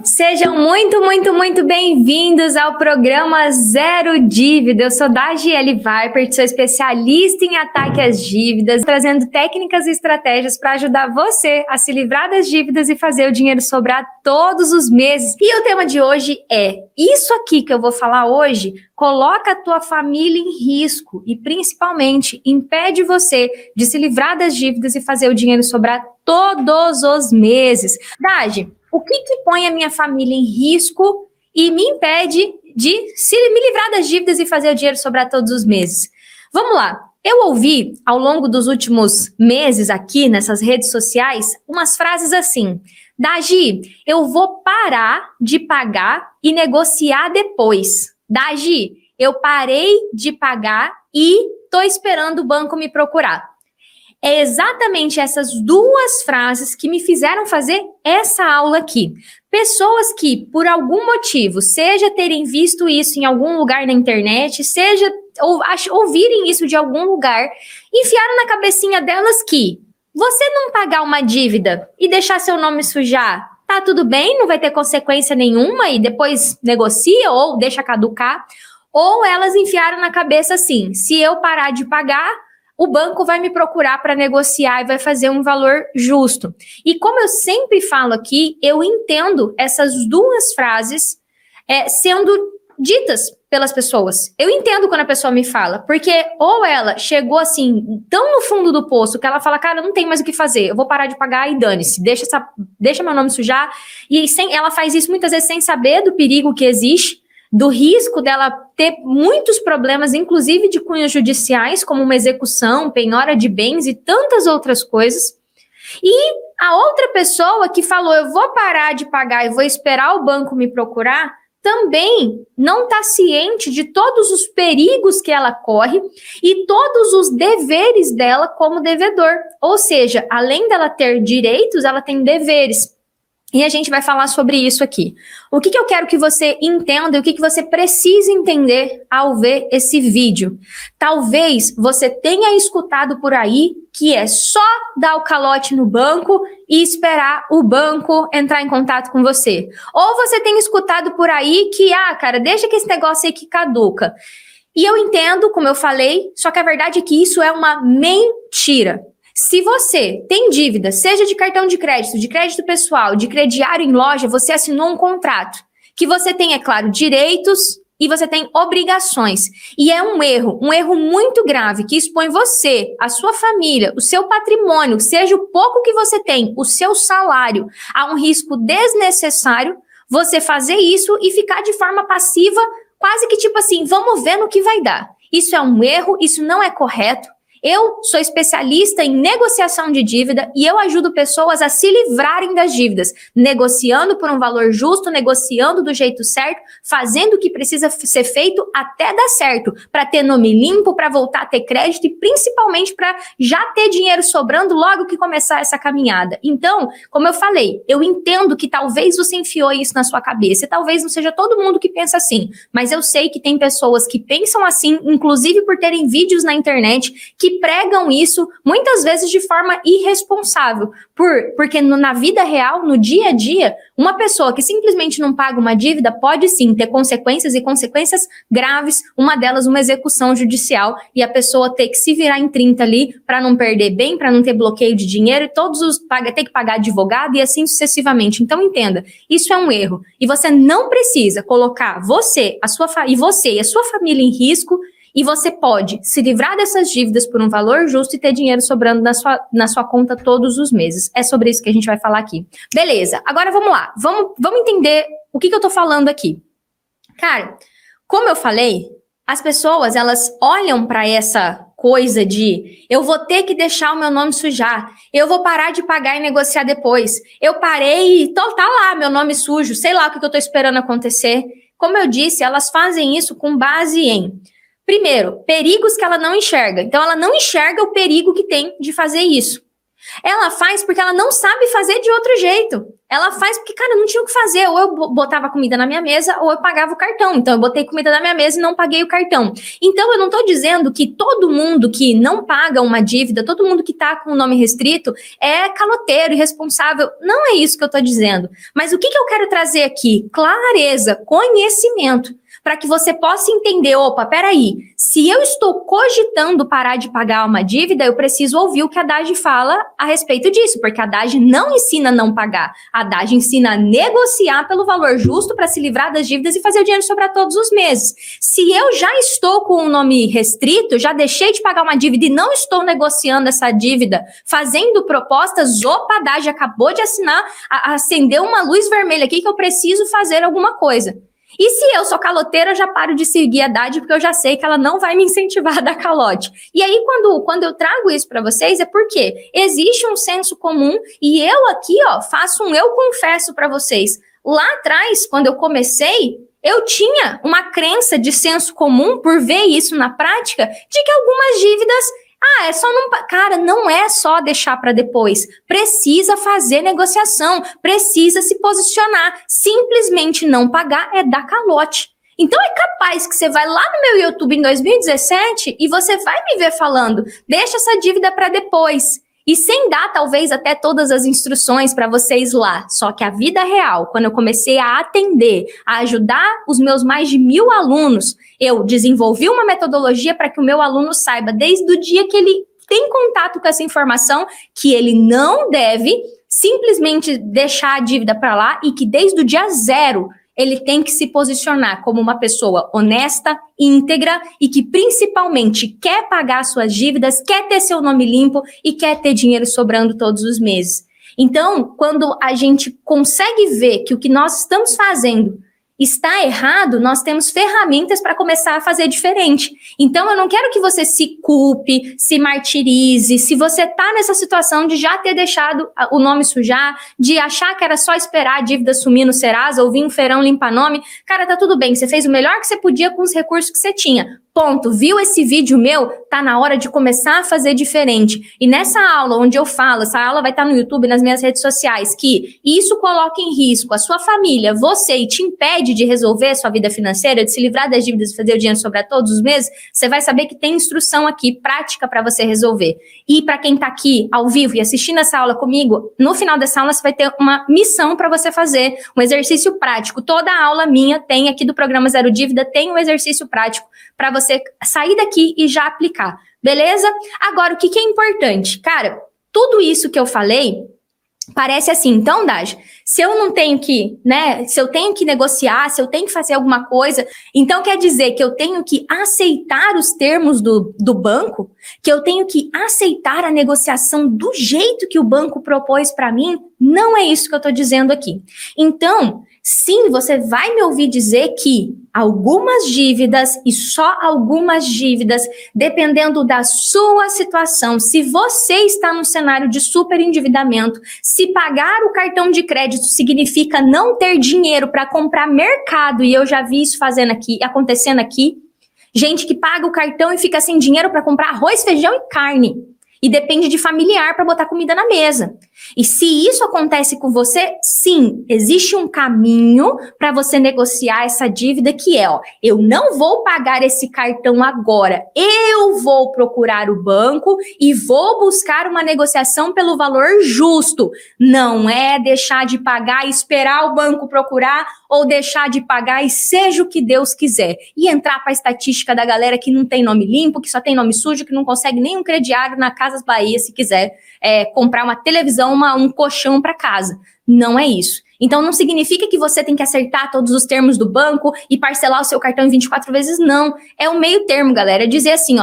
Sejam muito bem-vindos ao programa Zero Dívida. Eu sou Dagiele Weipert, sou especialista em ataque às dívidas, trazendo técnicas e estratégias para ajudar você a se livrar das dívidas e fazer o dinheiro sobrar todos os meses. E o tema de hoje é isso aqui que eu vou falar hoje. Coloca a tua família em risco e, principalmente, impede você de se livrar das dívidas e fazer o dinheiro sobrar todos os meses. Dagi, o que põe a minha família em risco e me impede de me livrar das dívidas e fazer o dinheiro sobrar todos os meses? Vamos lá. Eu ouvi, ao longo dos últimos meses aqui nessas redes sociais, umas frases assim: Dagi, eu vou parar de pagar e negociar depois. Dagi, eu parei de pagar e tô esperando o banco me procurar. É exatamente essas duas frases que me fizeram fazer essa aula aqui. Pessoas que, por algum motivo, seja terem visto isso em algum lugar na internet, seja ouvirem isso de algum lugar, enfiaram na cabecinha delas que você não pagar uma dívida e deixar seu nome sujar, tá tudo bem, não vai ter consequência nenhuma e depois negocia ou deixa caducar. Ou elas enfiaram na cabeça assim: se eu parar de pagar, o banco vai me procurar para negociar e vai fazer um valor justo. E como eu sempre falo aqui, eu entendo essas duas frases sendo ditas pelas pessoas. Eu entendo quando a pessoa me fala, porque ou ela chegou assim, tão no fundo do poço, que ela fala, cara, não tem mais o que fazer, eu vou parar de pagar e dane-se, deixa meu nome sujar. E ela faz isso muitas vezes sem saber do perigo que existe, do risco dela ter muitos problemas, inclusive de cunhos judiciais, como uma execução, penhora de bens e tantas outras coisas. E a outra pessoa que falou, eu vou parar de pagar e vou esperar o banco me procurar, também não está ciente de todos os perigos que ela corre e todos os deveres dela como devedor. Ou seja, além dela ter direitos, ela tem deveres. E a gente vai falar sobre isso aqui. O que eu quero que você entenda e o que você precisa entender ao ver esse vídeo. Talvez você tenha escutado por aí que é só dar o calote no banco e esperar o banco entrar em contato com você. Ou você tem escutado por aí que, cara, deixa que esse negócio aí que caduca. E eu entendo, como eu falei, só que a verdade é que isso é uma mentira. Se você tem dívida, seja de cartão de crédito pessoal, de crediário em loja, você assinou um contrato. Que você tem, é claro, direitos e você tem obrigações. E é um erro muito grave, que expõe você, a sua família, o seu patrimônio, seja o pouco que você tem, o seu salário, a um risco desnecessário, você fazer isso e ficar de forma passiva, quase que tipo assim, vamos ver no que vai dar. Isso é um erro, isso não é correto. Eu sou especialista em negociação de dívida e eu ajudo pessoas a se livrarem das dívidas, negociando por um valor justo, negociando do jeito certo, fazendo o que precisa ser feito até dar certo, para ter nome limpo, para voltar a ter crédito e principalmente para já ter dinheiro sobrando logo que começar essa caminhada. Então, como eu falei, eu entendo que talvez você enfiou isso na sua cabeça e talvez não seja todo mundo que pensa assim, mas eu sei que tem pessoas que pensam assim, inclusive por terem vídeos na internet que pregam isso muitas vezes de forma irresponsável, porque na vida real, no dia a dia, uma pessoa que simplesmente não paga uma dívida pode sim ter consequências e consequências graves, uma delas uma execução judicial e a pessoa ter que se virar em 30 ali para não perder bem, para não ter bloqueio de dinheiro e ter que pagar advogado e assim sucessivamente. Então entenda, isso é um erro e você não precisa colocar você e a sua família em risco. E você pode se livrar dessas dívidas por um valor justo e ter dinheiro sobrando na sua conta todos os meses. É sobre isso que a gente vai falar aqui. Beleza, agora vamos lá. Vamos entender o que eu tô falando aqui. Cara, como eu falei, as pessoas, elas olham para essa coisa de eu vou ter que deixar o meu nome sujar, eu vou parar de pagar e negociar depois, eu parei e tá lá meu nome sujo, sei lá o que eu tô esperando acontecer. Como eu disse, elas fazem isso com base em... Primeiro, perigos que ela não enxerga. Então, ela não enxerga o perigo que tem de fazer isso. Ela faz porque ela não sabe fazer de outro jeito. Ela faz porque, cara, não tinha o que fazer. Ou eu botava comida na minha mesa, ou eu pagava o cartão. Então, eu botei comida na minha mesa e não paguei o cartão. Então, eu não tô dizendo que todo mundo que não paga uma dívida, todo mundo que tá com o nome restrito, é caloteiro, irresponsável. Não é isso que eu tô dizendo. Mas o que eu quero trazer aqui? Clareza, conhecimento. Para que você possa entender, opa, peraí, se eu estou cogitando parar de pagar uma dívida, eu preciso ouvir o que a DAGE fala a respeito disso, porque a DAGE não ensina a não pagar, a DAGE ensina a negociar pelo valor justo para se livrar das dívidas e fazer o dinheiro sobrar todos os meses. Se eu já estou com o nome restrito, já deixei de pagar uma dívida e não estou negociando essa dívida, fazendo propostas, opa, a DAGE acabou de assinar, acendeu uma luz vermelha aqui que eu preciso fazer alguma coisa. E se eu sou caloteira, eu já paro de seguir a DAGE, porque eu já sei que ela não vai me incentivar a dar calote. E aí, quando eu trago isso para vocês, é porque existe um senso comum e eu aqui, ó, faço um eu confesso para vocês. Lá atrás, quando eu comecei, eu tinha uma crença de senso comum, por ver isso na prática, de que algumas dívidas... é só não... Cara, não é só deixar para depois. Precisa fazer negociação, precisa se posicionar. Simplesmente não pagar é dar calote. Então é capaz que você vai lá no meu YouTube em 2017 e você vai me ver falando, deixa essa dívida para depois. E sem dar, talvez, até todas as instruções para vocês lá. Só que a vida real, quando eu comecei a atender, a ajudar os meus mais de 1.000 alunos, eu desenvolvi uma metodologia para que o meu aluno saiba, desde o dia que ele tem contato com essa informação, que ele não deve simplesmente deixar a dívida para lá e que desde o dia 0, ele tem que se posicionar como uma pessoa honesta, íntegra e que principalmente quer pagar suas dívidas, quer ter seu nome limpo e quer ter dinheiro sobrando todos os meses. Então, quando a gente consegue ver que o que nós estamos fazendo está errado, nós temos ferramentas para começar a fazer diferente. Então, eu não quero que você se culpe, se martirize, se você está nessa situação de já ter deixado o nome sujar, de achar que era só esperar a dívida sumir no Serasa ou vir um feirão limpar nome. Cara, tá tudo bem, você fez o melhor que você podia com os recursos que você tinha. Ponto. Viu esse vídeo meu? Tá na hora de começar a fazer diferente. E nessa aula onde eu falo, essa aula vai estar no YouTube, nas minhas redes sociais, que isso coloca em risco a sua família, você, e te impede de resolver a sua vida financeira, de se livrar das dívidas e fazer o dinheiro sobrar todos os meses, você vai saber que tem instrução aqui, prática para você resolver. E para quem tá aqui ao vivo e assistindo essa aula comigo, no final dessa aula você vai ter uma missão para você fazer, um exercício prático. Toda aula minha tem aqui do programa Zero Dívida, tem um exercício prático para você sair daqui e já aplicar, beleza? Agora, o que é importante? Cara, tudo isso que eu falei parece assim, então, Daj, se eu não tenho que, né, se eu tenho que negociar, se eu tenho que fazer alguma coisa, então quer dizer que eu tenho que aceitar os termos do banco, que eu tenho que aceitar a negociação do jeito que o banco propôs para mim? Não é isso que eu estou dizendo aqui. Então, sim, você vai me ouvir dizer que algumas dívidas e só algumas dívidas, dependendo da sua situação, se você está num cenário de superendividamento, se pagar o cartão de crédito significa não ter dinheiro para comprar mercado, e eu já vi isso acontecendo aqui, gente que paga o cartão e fica sem dinheiro para comprar arroz, feijão e carne. E depende de familiar para botar comida na mesa. E se isso acontece com você, sim, existe um caminho para você negociar essa dívida que é, eu não vou pagar esse cartão agora, eu vou procurar o banco e vou buscar uma negociação pelo valor justo. Não é deixar de pagar e esperar o banco procurar ou deixar de pagar e seja o que Deus quiser. E entrar para a estatística da galera que não tem nome limpo, que só tem nome sujo, que não consegue nem um crediário na Casas Bahia, se quiser comprar uma televisão, um colchão para casa. Não é isso. Então, não significa que você tem que acertar todos os termos do banco e parcelar o seu cartão em 24 vezes, não. É um meio termo, galera. É dizer assim,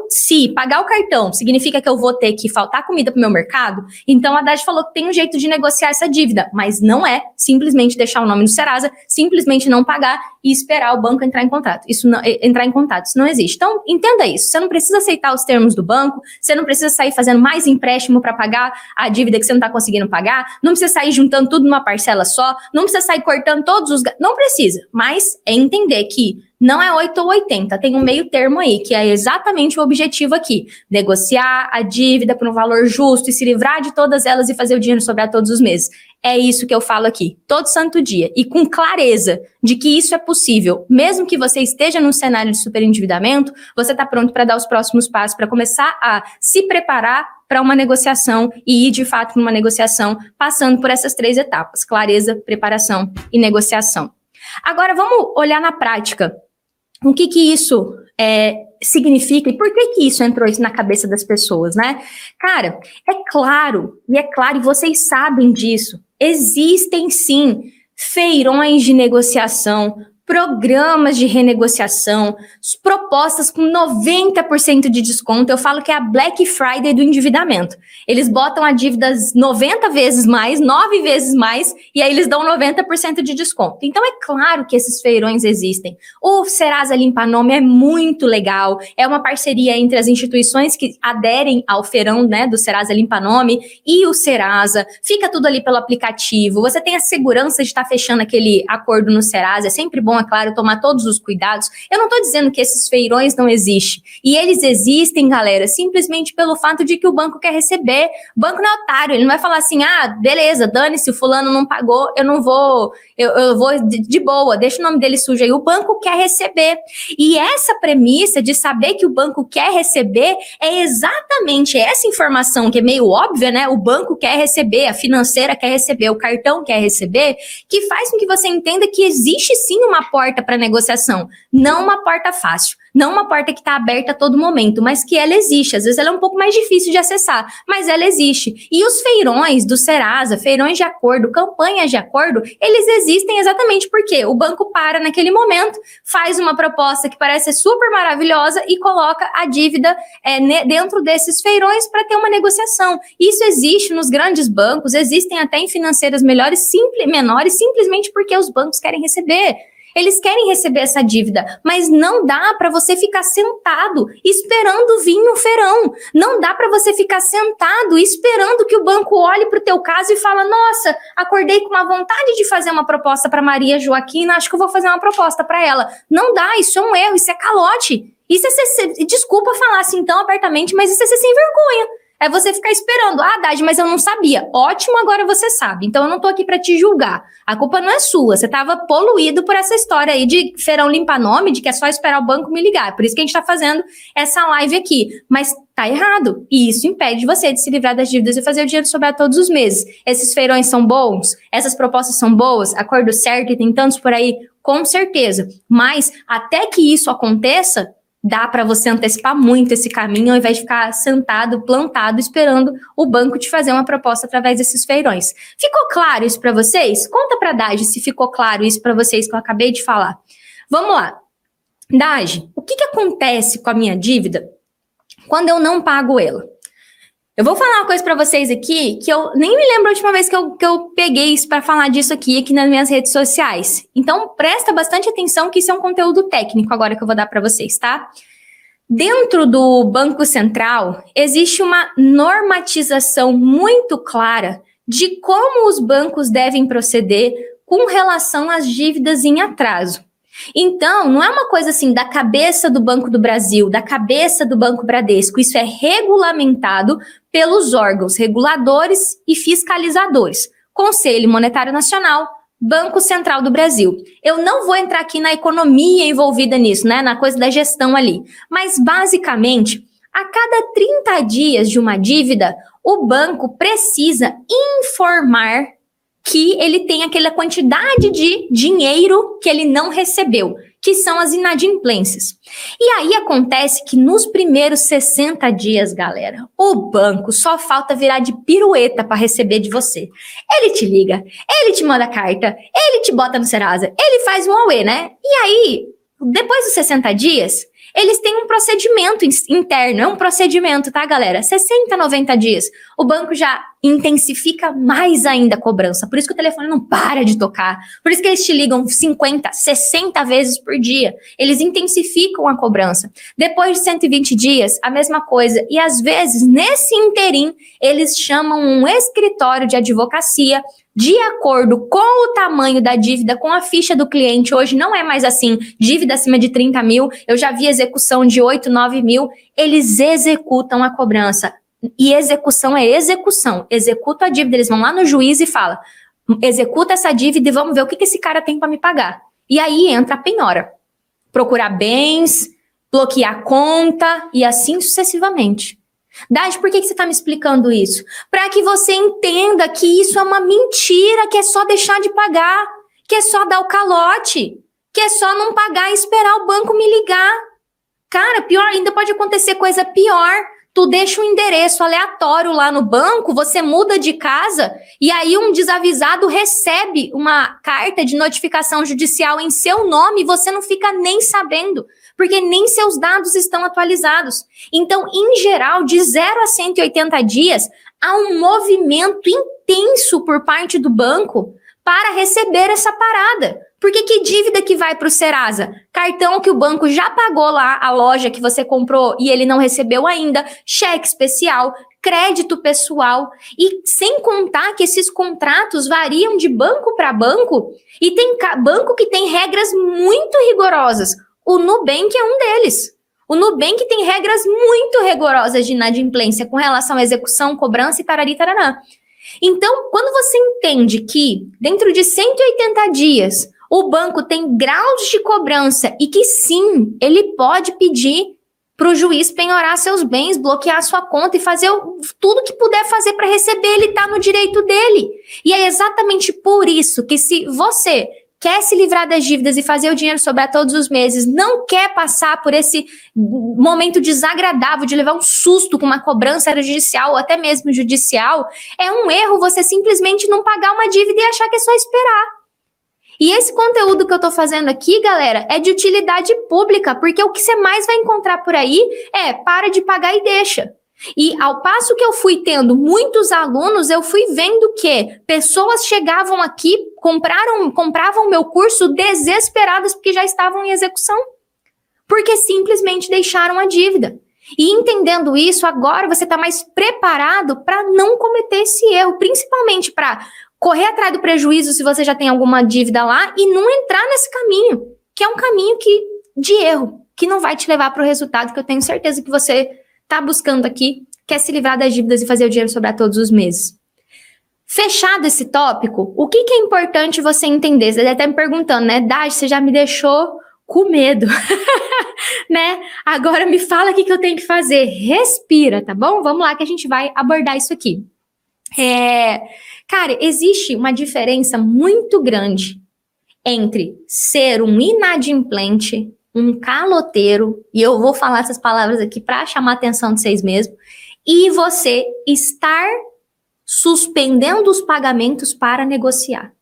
se pagar o cartão significa que eu vou ter que faltar comida pro meu mercado, então a Daj falou que tem um jeito de negociar essa dívida, mas não é simplesmente deixar o nome no Serasa, simplesmente não pagar e esperar o banco entrar em contato. Isso não existe. Então, entenda isso. Você não precisa aceitar os termos do banco, você não precisa sair fazendo mais empréstimo para pagar a dívida que você não está conseguindo pagar, não precisa sair juntando tudo numa parcela só, não precisa sair cortando todos os... Não precisa, mas é entender que não é 8 ou 80, tem um meio termo aí, que é exatamente o objetivo aqui. Negociar a dívida por um valor justo e se livrar de todas elas e fazer o dinheiro sobrar todos os meses. É isso que eu falo aqui, todo santo dia. E com clareza de que isso é possível. Mesmo que você esteja num cenário de superendividamento, você está pronto para dar os próximos passos, para começar a se preparar para uma negociação e ir de fato para uma negociação, passando por essas 3 etapas: clareza, preparação e negociação. Agora vamos olhar na prática. O que isso significa e por que isso entrou isso na cabeça das pessoas, né? Cara, é claro, e vocês sabem disso, existem sim feirões de negociação, programas de renegociação, propostas com 90% de desconto. Eu falo que é a Black Friday do endividamento. Eles botam a dívida 90 vezes mais, 9 vezes mais, e aí eles dão 90% de desconto. Então é claro que esses feirões existem. O Serasa Limpa Nome é muito legal, é uma parceria entre as instituições que aderem ao feirão, né, do Serasa Limpa Nome e o Serasa. Fica tudo ali pelo aplicativo, você tem a segurança de estar fechando aquele acordo no Serasa, é sempre bom, é claro, tomar todos os cuidados. Eu não estou dizendo que esses feirões não existem. E eles existem, galera, simplesmente pelo fato de que o banco quer receber. O banco não é otário, ele não vai falar assim, beleza, dane-se, o fulano não pagou, eu vou de boa, deixa o nome dele sujo aí. O banco quer receber. E essa premissa de saber que o banco quer receber é exatamente essa informação que é meio óbvia, né? O banco quer receber, a financeira quer receber, o cartão quer receber, que faz com que você entenda que existe sim uma porta para negociação, não uma porta fácil, não uma porta que está aberta a todo momento, mas que ela existe. Às vezes ela é um pouco mais difícil de acessar, mas ela existe. E os feirões do Serasa, feirões de acordo, campanhas de acordo, eles existem exatamente porque o banco para naquele momento, faz uma proposta que parece super maravilhosa e coloca a dívida dentro desses feirões para ter uma negociação. Isso existe nos grandes bancos, existem até em financeiras menores, simplesmente porque os bancos querem receber. Eles querem receber essa dívida, mas não dá para você ficar sentado esperando vir no feirão. Não dá para você ficar sentado esperando que o banco olhe para o teu caso e fala, nossa, acordei com uma vontade de fazer uma proposta para Maria Joaquina, acho que eu vou fazer uma proposta para ela. Não dá, isso é um erro, isso é calote. Isso é ser, desculpa falar assim tão abertamente, mas isso é ser sem vergonha. É você ficar esperando. Dade, mas eu não sabia. Ótimo, agora você sabe. Então eu não tô aqui pra te julgar. A culpa não é sua. Você tava poluído por essa história aí de feirão limpa nome, de que é só esperar o banco me ligar. Por isso que a gente tá fazendo essa live aqui. Mas tá errado. E isso impede você de se livrar das dívidas e fazer o dinheiro sobrar todos os meses. Esses feirões são bons? Essas propostas são boas? Acordo certo e tem tantos por aí? Com certeza. Mas até que isso aconteça, dá para você antecipar muito esse caminho ao invés de ficar sentado, plantado, esperando o banco te fazer uma proposta através desses feirões. Ficou claro isso para vocês? Conta para a Dage se ficou claro isso para vocês que eu acabei de falar. Vamos lá. Dage, o que acontece com a minha dívida quando eu não pago ela? Eu vou falar uma coisa para vocês aqui que eu nem me lembro a última vez que eu peguei isso para falar disso aqui nas minhas redes sociais. Então, presta bastante atenção que isso é um conteúdo técnico agora que eu vou dar para vocês, tá? Dentro do Banco Central, existe uma normatização muito clara de como os bancos devem proceder com relação às dívidas em atraso. Então, não é uma coisa assim da cabeça do Banco do Brasil, da cabeça do Banco Bradesco. Isso é regulamentado pelos órgãos reguladores e fiscalizadores. Conselho Monetário Nacional, Banco Central do Brasil. Eu não vou entrar aqui na economia envolvida nisso, né, na coisa da gestão ali. Mas, basicamente, a cada 30 dias de uma dívida, o banco precisa informar que ele tem aquela quantidade de dinheiro que ele não recebeu, que são as inadimplências. E aí acontece que nos primeiros 60 dias, galera, o banco só falta virar de pirueta para receber de você. Ele te liga, ele te manda carta, ele te bota no Serasa, ele faz um auê, né? E aí, depois dos 60 dias, Eles têm um procedimento interno, é um procedimento, tá, galera? 60, 90 dias. O banco já intensifica mais ainda a cobrança. Por isso que o telefone não para de tocar. Por isso que eles te ligam 50, 60 vezes por dia. Eles intensificam a cobrança. Depois de 120 dias, a mesma coisa. E às vezes, nesse interim, eles chamam um escritório de advocacia de acordo com o tamanho da dívida, com a ficha do cliente. Hoje não é mais assim, dívida acima de 30 mil, eu já vi execução de 8, 9 mil, eles executam a cobrança. E execução é execução. Executa a dívida, eles vão lá no juiz e falam, executa essa dívida e vamos ver o que esse cara tem para me pagar. E aí entra a penhora. Procurar bens, bloquear conta e assim sucessivamente. Dade, por que você está me explicando isso? Para que você entenda que isso é uma mentira, que é só deixar de pagar, que é só dar o calote, que é só não pagar e esperar o banco me ligar. Cara, pior ainda, pode acontecer coisa pior. Tu deixa um endereço aleatório lá no banco, você muda de casa e aí um desavisado recebe uma carta de notificação judicial em seu nome e você não fica nem sabendo, porque nem seus dados estão atualizados. Então, em geral, de 0 a 180 dias, há um movimento intenso por parte do banco para receber essa parada. Porque que dívida que vai para o Serasa? Cartão que o banco já pagou lá, a loja que você comprou e ele não recebeu ainda, cheque especial, crédito pessoal. E sem contar que esses contratos variam de banco para banco e tem banco que tem regras muito rigorosas. O Nubank é um deles. O Nubank tem regras muito rigorosas de inadimplência com relação à execução, cobrança e tarari tarará. Então, quando você entende que dentro de 180 dias o banco tem graus de cobrança e que sim, ele pode pedir para o juiz penhorar seus bens, bloquear sua conta e fazer tudo que puder fazer para receber, ele está no direito dele. E é exatamente por isso que se você quer se livrar das dívidas e fazer o dinheiro sobrar todos os meses, não quer passar por esse momento desagradável de levar um susto com uma cobrança judicial ou até mesmo judicial, é um erro você simplesmente não pagar uma dívida e achar que é só esperar. E esse conteúdo que eu tô fazendo aqui, galera, é de utilidade pública, porque o que você mais vai encontrar por aí é para de pagar e deixa. E ao passo que eu fui tendo muitos alunos, eu fui vendo que pessoas chegavam aqui, compravam meu curso desesperadas porque já estavam em execução. Porque simplesmente deixaram a dívida. E entendendo isso, agora você está mais preparado para não cometer esse erro, principalmente para correr atrás do prejuízo se você já tem alguma dívida lá e não entrar nesse caminho, que é um caminho de erro, que não vai te levar para o resultado que eu tenho certeza que você está buscando aqui, quer se livrar das dívidas e fazer o dinheiro sobrar todos os meses. Fechado esse tópico, o que é importante você entender? Você deve estar me perguntando, né? Dade, você já me deixou com medo, né? Agora me fala o que eu tenho que fazer. Respira, tá bom? Vamos lá que a gente vai abordar isso aqui. Cara, existe uma diferença muito grande entre ser um inadimplente, um caloteiro, e eu vou falar essas palavras aqui para chamar a atenção de vocês mesmos, e você estar suspendendo os pagamentos para negociar.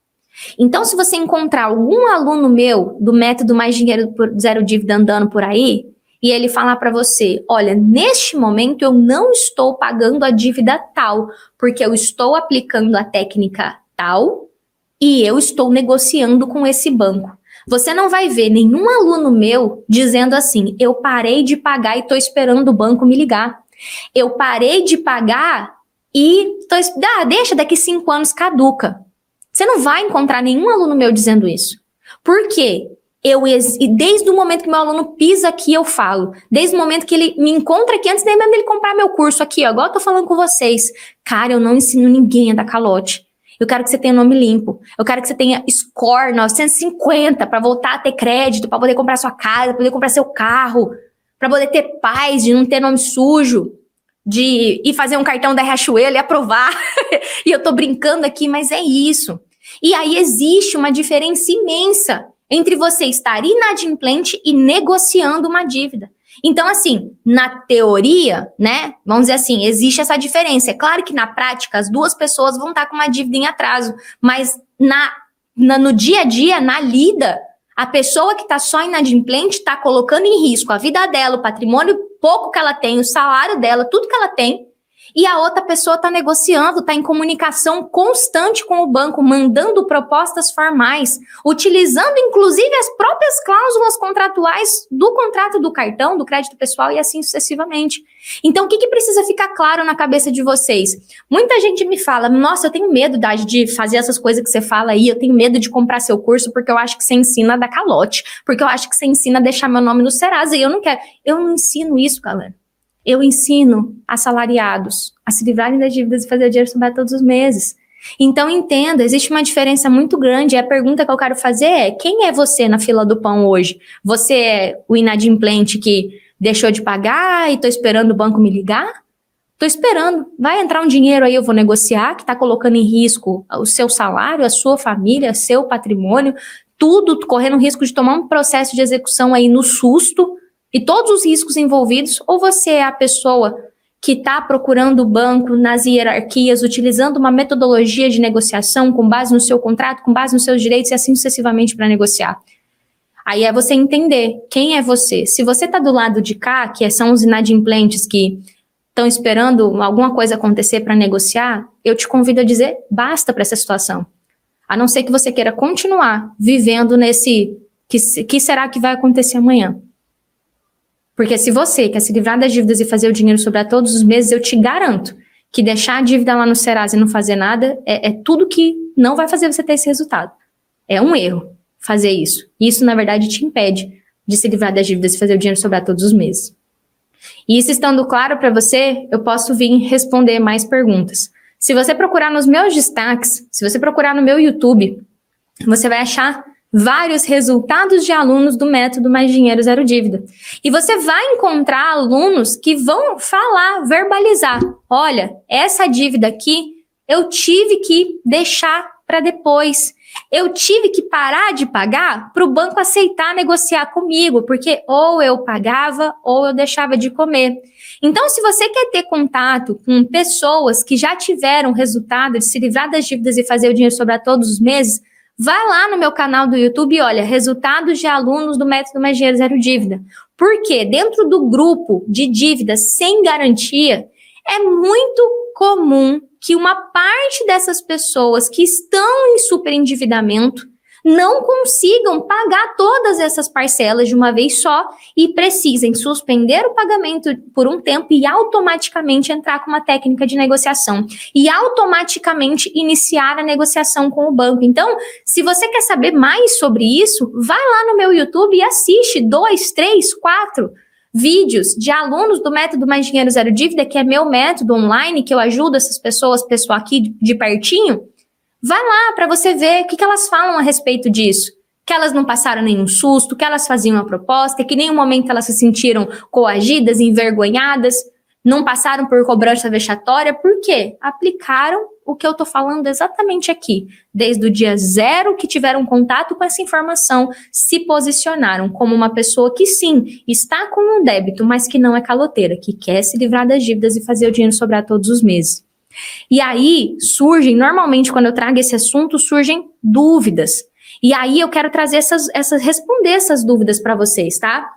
Então, se você encontrar algum aluno meu do método Mais Dinheiro por Zero Dívida andando por aí, e ele falar para você, olha, neste momento eu não estou pagando a dívida tal, porque eu estou aplicando a técnica tal e eu estou negociando com esse banco. Você não vai ver nenhum aluno meu dizendo assim, eu parei de pagar e estou esperando o banco me ligar. Eu parei de pagar e deixa, daqui 5 anos caduca. Você não vai encontrar nenhum aluno meu dizendo isso. Por quê? Desde o momento que meu aluno pisa aqui, eu falo. Desde o momento que ele me encontra aqui, antes nem mesmo dele comprar meu curso aqui, ó, igual eu tô falando com vocês. Cara, eu não ensino ninguém a dar calote. Eu quero que você tenha nome limpo. Eu quero que você tenha score 950 para voltar a ter crédito, para poder comprar sua casa, para poder comprar seu carro, para poder ter paz, de não ter nome sujo, de ir fazer um cartão da Riachuelo e aprovar. E eu tô brincando aqui, mas é isso. E aí existe uma diferença imensa entre você estar inadimplente e negociando uma dívida. Então, assim, na teoria, né, vamos dizer assim, existe essa diferença. É claro que na prática as duas pessoas vão estar com uma dívida em atraso, mas no dia a dia, na lida, A pessoa que está só inadimplente está colocando em risco a vida dela, o patrimônio pouco que ela tem, o salário dela, tudo que ela tem. E a outra pessoa está negociando, está em comunicação constante com o banco, mandando propostas formais, utilizando inclusive as próprias cláusulas contratuais do contrato do cartão, do crédito pessoal e assim sucessivamente. Então, o que precisa ficar claro na cabeça de vocês? Muita gente me fala, nossa, eu tenho medo, Dade, de fazer essas coisas que você fala aí, eu tenho medo de comprar seu curso porque eu acho que você ensina a dar calote, porque eu acho que você ensina a deixar meu nome no Serasa e eu não quero. Eu não ensino isso, galera. Eu ensino assalariados a se livrarem das dívidas e fazer o dinheiro sobrar todos os meses. Então, entenda, existe uma diferença muito grande. E a pergunta que eu quero fazer é, quem é você na fila do pão hoje? Você é o inadimplente que deixou de pagar e estou esperando o banco me ligar? Estou esperando. Vai entrar um dinheiro aí, eu vou negociar, que está colocando em risco o seu salário, a sua família, seu patrimônio, tudo correndo risco de tomar um processo de execução aí no susto, e todos os riscos envolvidos, ou você é a pessoa que está procurando o banco nas hierarquias, utilizando uma metodologia de negociação com base no seu contrato, com base nos seus direitos e assim sucessivamente para negociar. Aí é você entender quem é você. Se você está do lado de cá, que são os inadimplentes que estão esperando alguma coisa acontecer para negociar, eu te convido a dizer basta para essa situação. A não ser que você queira continuar vivendo nesse que será que vai acontecer amanhã. Porque se você quer se livrar das dívidas e fazer o dinheiro sobrar todos os meses, eu te garanto que deixar a dívida lá no Serasa e não fazer nada é tudo que não vai fazer você ter esse resultado. É um erro fazer isso. Isso, na verdade, te impede de se livrar das dívidas e fazer o dinheiro sobrar todos os meses. E isso estando claro para você, eu posso vir responder mais perguntas. Se você procurar nos meus destaques, se você procurar no meu YouTube, você vai achar vários resultados de alunos do método Mais Dinheiro Zero Dívida. E você vai encontrar alunos que vão falar, verbalizar. Olha, essa dívida aqui eu tive que deixar para depois. Eu tive que parar de pagar para o banco aceitar negociar comigo, porque ou eu pagava ou eu deixava de comer. Então, se você quer ter contato com pessoas que já tiveram resultado de se livrar das dívidas e fazer o dinheiro sobrar todos os meses, vai lá no meu canal do YouTube e olha, resultados de alunos do método Mais Dinheiro Zero Dívida. Porque dentro do grupo de dívidas sem garantia, é muito comum que uma parte dessas pessoas que estão em superendividamento não consigam pagar todas essas parcelas de uma vez só e precisem suspender o pagamento por um tempo e automaticamente entrar com uma técnica de negociação e automaticamente iniciar a negociação com o banco. Então, se você quer saber mais sobre isso, vai lá no meu YouTube e assiste 2, 3, 4 vídeos de alunos do método Mais Dinheiro Zero Dívida, que é meu método online, que eu ajudo essas pessoas, pessoal aqui de pertinho. Vai lá para você ver o que elas falam a respeito disso. Que elas não passaram nenhum susto, que elas faziam a proposta, que em nenhum momento elas se sentiram coagidas, envergonhadas, não passaram por cobrança vexatória. Por quê? Aplicaram o que eu estou falando exatamente aqui. Desde o dia 0 que tiveram contato com essa informação, se posicionaram como uma pessoa que sim, está com um débito, mas que não é caloteira, que quer se livrar das dívidas e fazer o dinheiro sobrar todos os meses. E aí surgem, normalmente quando eu trago esse assunto, surgem dúvidas. E aí eu quero trazer responder essas dúvidas para vocês, tá?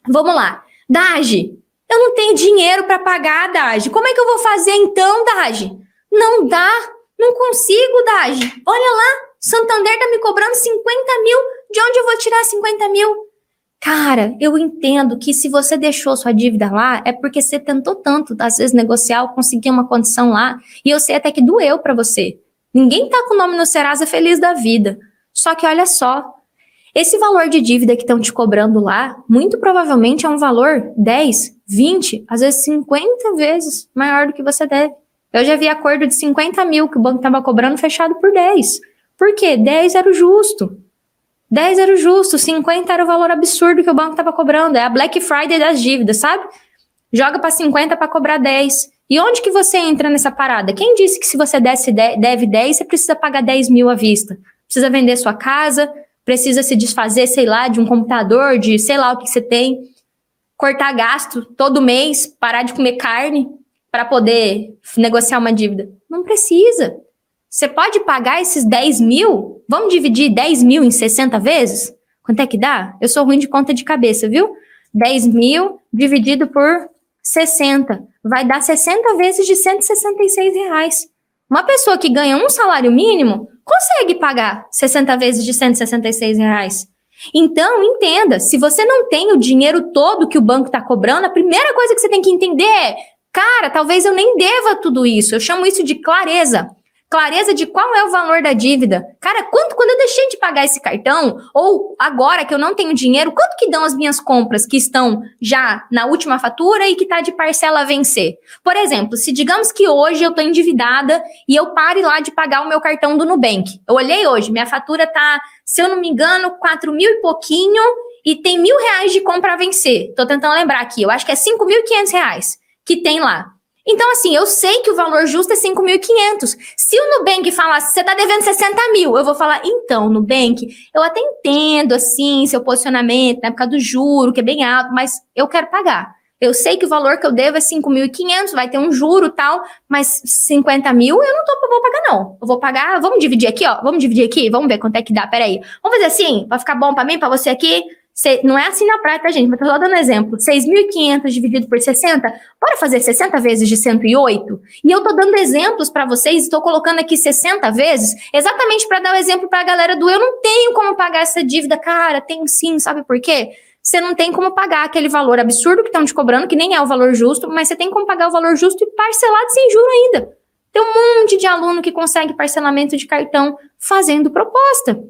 Vamos lá. Dage, eu não tenho dinheiro para pagar, Dage. Como é que eu vou fazer então, Dage? Não dá, não consigo, Dage. Olha lá, Santander tá me cobrando 50 mil. De onde eu vou tirar 50 mil? Cara, eu entendo que se você deixou sua dívida lá, é porque você tentou tanto, às vezes, negociar ou conseguir uma condição lá, e eu sei até que doeu pra você. Ninguém tá com o nome no Serasa feliz da vida. Só que olha só, esse valor de dívida que estão te cobrando lá, muito provavelmente é um valor 10, 20, às vezes 50 vezes maior do que você deve. Eu já vi acordo de 50 mil que o banco estava cobrando fechado por 10. Por quê? 10 era o justo. 10 era o justo, 50 era o valor absurdo que o banco estava cobrando. É a Black Friday das dívidas, sabe? Joga para 50 para cobrar 10. E onde que você entra nessa parada? Quem disse que se você deve 10, você precisa pagar 10 mil à vista? Precisa vender sua casa, precisa se desfazer, sei lá, de um computador, de sei lá o que você tem, cortar gasto todo mês, parar de comer carne para poder negociar uma dívida. Não precisa. Você pode pagar esses 10 mil? Vamos dividir 10 mil em 60 vezes? Quanto é que dá? Eu sou ruim de conta de cabeça, viu? 10 mil dividido por 60. Vai dar 60 vezes de R$ 166. Uma pessoa que ganha um salário mínimo consegue pagar 60 vezes de R$ 166. Então, entenda, se você não tem o dinheiro todo que o banco está cobrando, a primeira coisa que você tem que entender é, cara, talvez eu nem deva tudo isso. Eu chamo isso de clareza. Clareza de qual é o valor da dívida. Cara, quando eu deixei de pagar esse cartão, ou agora que eu não tenho dinheiro, quanto que dão as minhas compras que estão já na última fatura e que está de parcela a vencer? Por exemplo, se digamos que hoje eu estou endividada e eu pare lá de pagar o meu cartão do Nubank. Eu olhei hoje, minha fatura tá, se eu não me engano, 4 mil e pouquinho e tem R$ 1.000 de compra a vencer. Tô tentando lembrar aqui, eu acho que é R$ 5.500 que tem lá. Então, assim, eu sei que o valor justo é 5.500. Se o Nubank falasse, você tá devendo 60 mil, eu vou falar, então, Nubank, eu até entendo, assim, seu posicionamento na época do juro, que é bem alto, mas eu quero pagar. Eu sei que o valor que eu devo é 5.500, vai ter um juro e tal, mas 50 mil eu não vou pagar, não. Eu vou pagar, vamos dividir aqui, ó, vamos dividir aqui, vamos ver quanto é que dá, peraí. Vamos fazer assim, pra ficar bom pra mim, pra você aqui? Não é assim na praia, tá, gente? Mas tô só dando exemplo. 6.500 dividido por 60, bora fazer 60 vezes de 108? E eu tô dando exemplos pra vocês, estou colocando aqui 60 vezes, exatamente pra dar o exemplo pra galera do eu não tenho como pagar essa dívida. Cara, tem sim, sabe por quê? Você não tem como pagar aquele valor absurdo que estão te cobrando, que nem é o valor justo, mas você tem como pagar o valor justo e parcelado sem juro ainda. Tem um monte de aluno que consegue parcelamento de cartão fazendo proposta.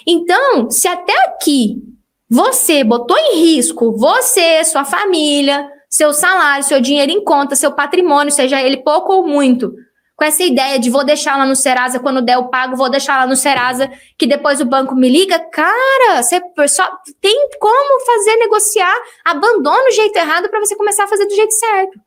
Então, se até aqui você botou em risco você, sua família, seu salário, seu dinheiro em conta, seu patrimônio, seja ele pouco ou muito, com essa ideia de vou deixar lá no Serasa, quando der o pago, vou deixar lá no Serasa, que depois o banco me liga, cara, você só tem como fazer negociar, abandona o jeito errado para você começar a fazer do jeito certo.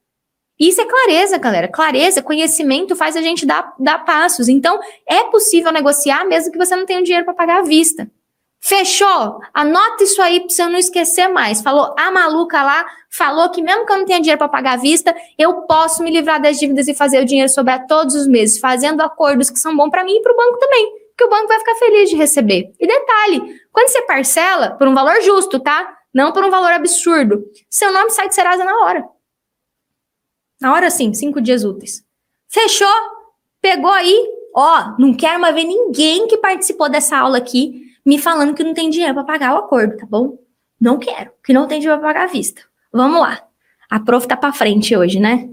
Isso é clareza, galera. Clareza, conhecimento faz a gente dar passos. Então, é possível negociar mesmo que você não tenha dinheiro para pagar à vista. Fechou? Anota isso aí pra você não esquecer mais. Falou, a maluca lá falou que mesmo que eu não tenha dinheiro para pagar à vista, eu posso me livrar das dívidas e fazer o dinheiro sobrar todos os meses, fazendo acordos que são bons para mim e para o banco também, que o banco vai ficar feliz de receber. E detalhe, quando você parcela por um valor justo, tá? Não por um valor absurdo, seu nome sai de Serasa na hora. Na hora sim, 5 dias úteis. Fechou? Pegou aí? Ó, não quero mais ver ninguém que participou dessa aula aqui me falando que não tem dinheiro para pagar o acordo, tá bom? Não quero, que não tem dinheiro para pagar à vista. Vamos lá. A prof tá para frente hoje, né?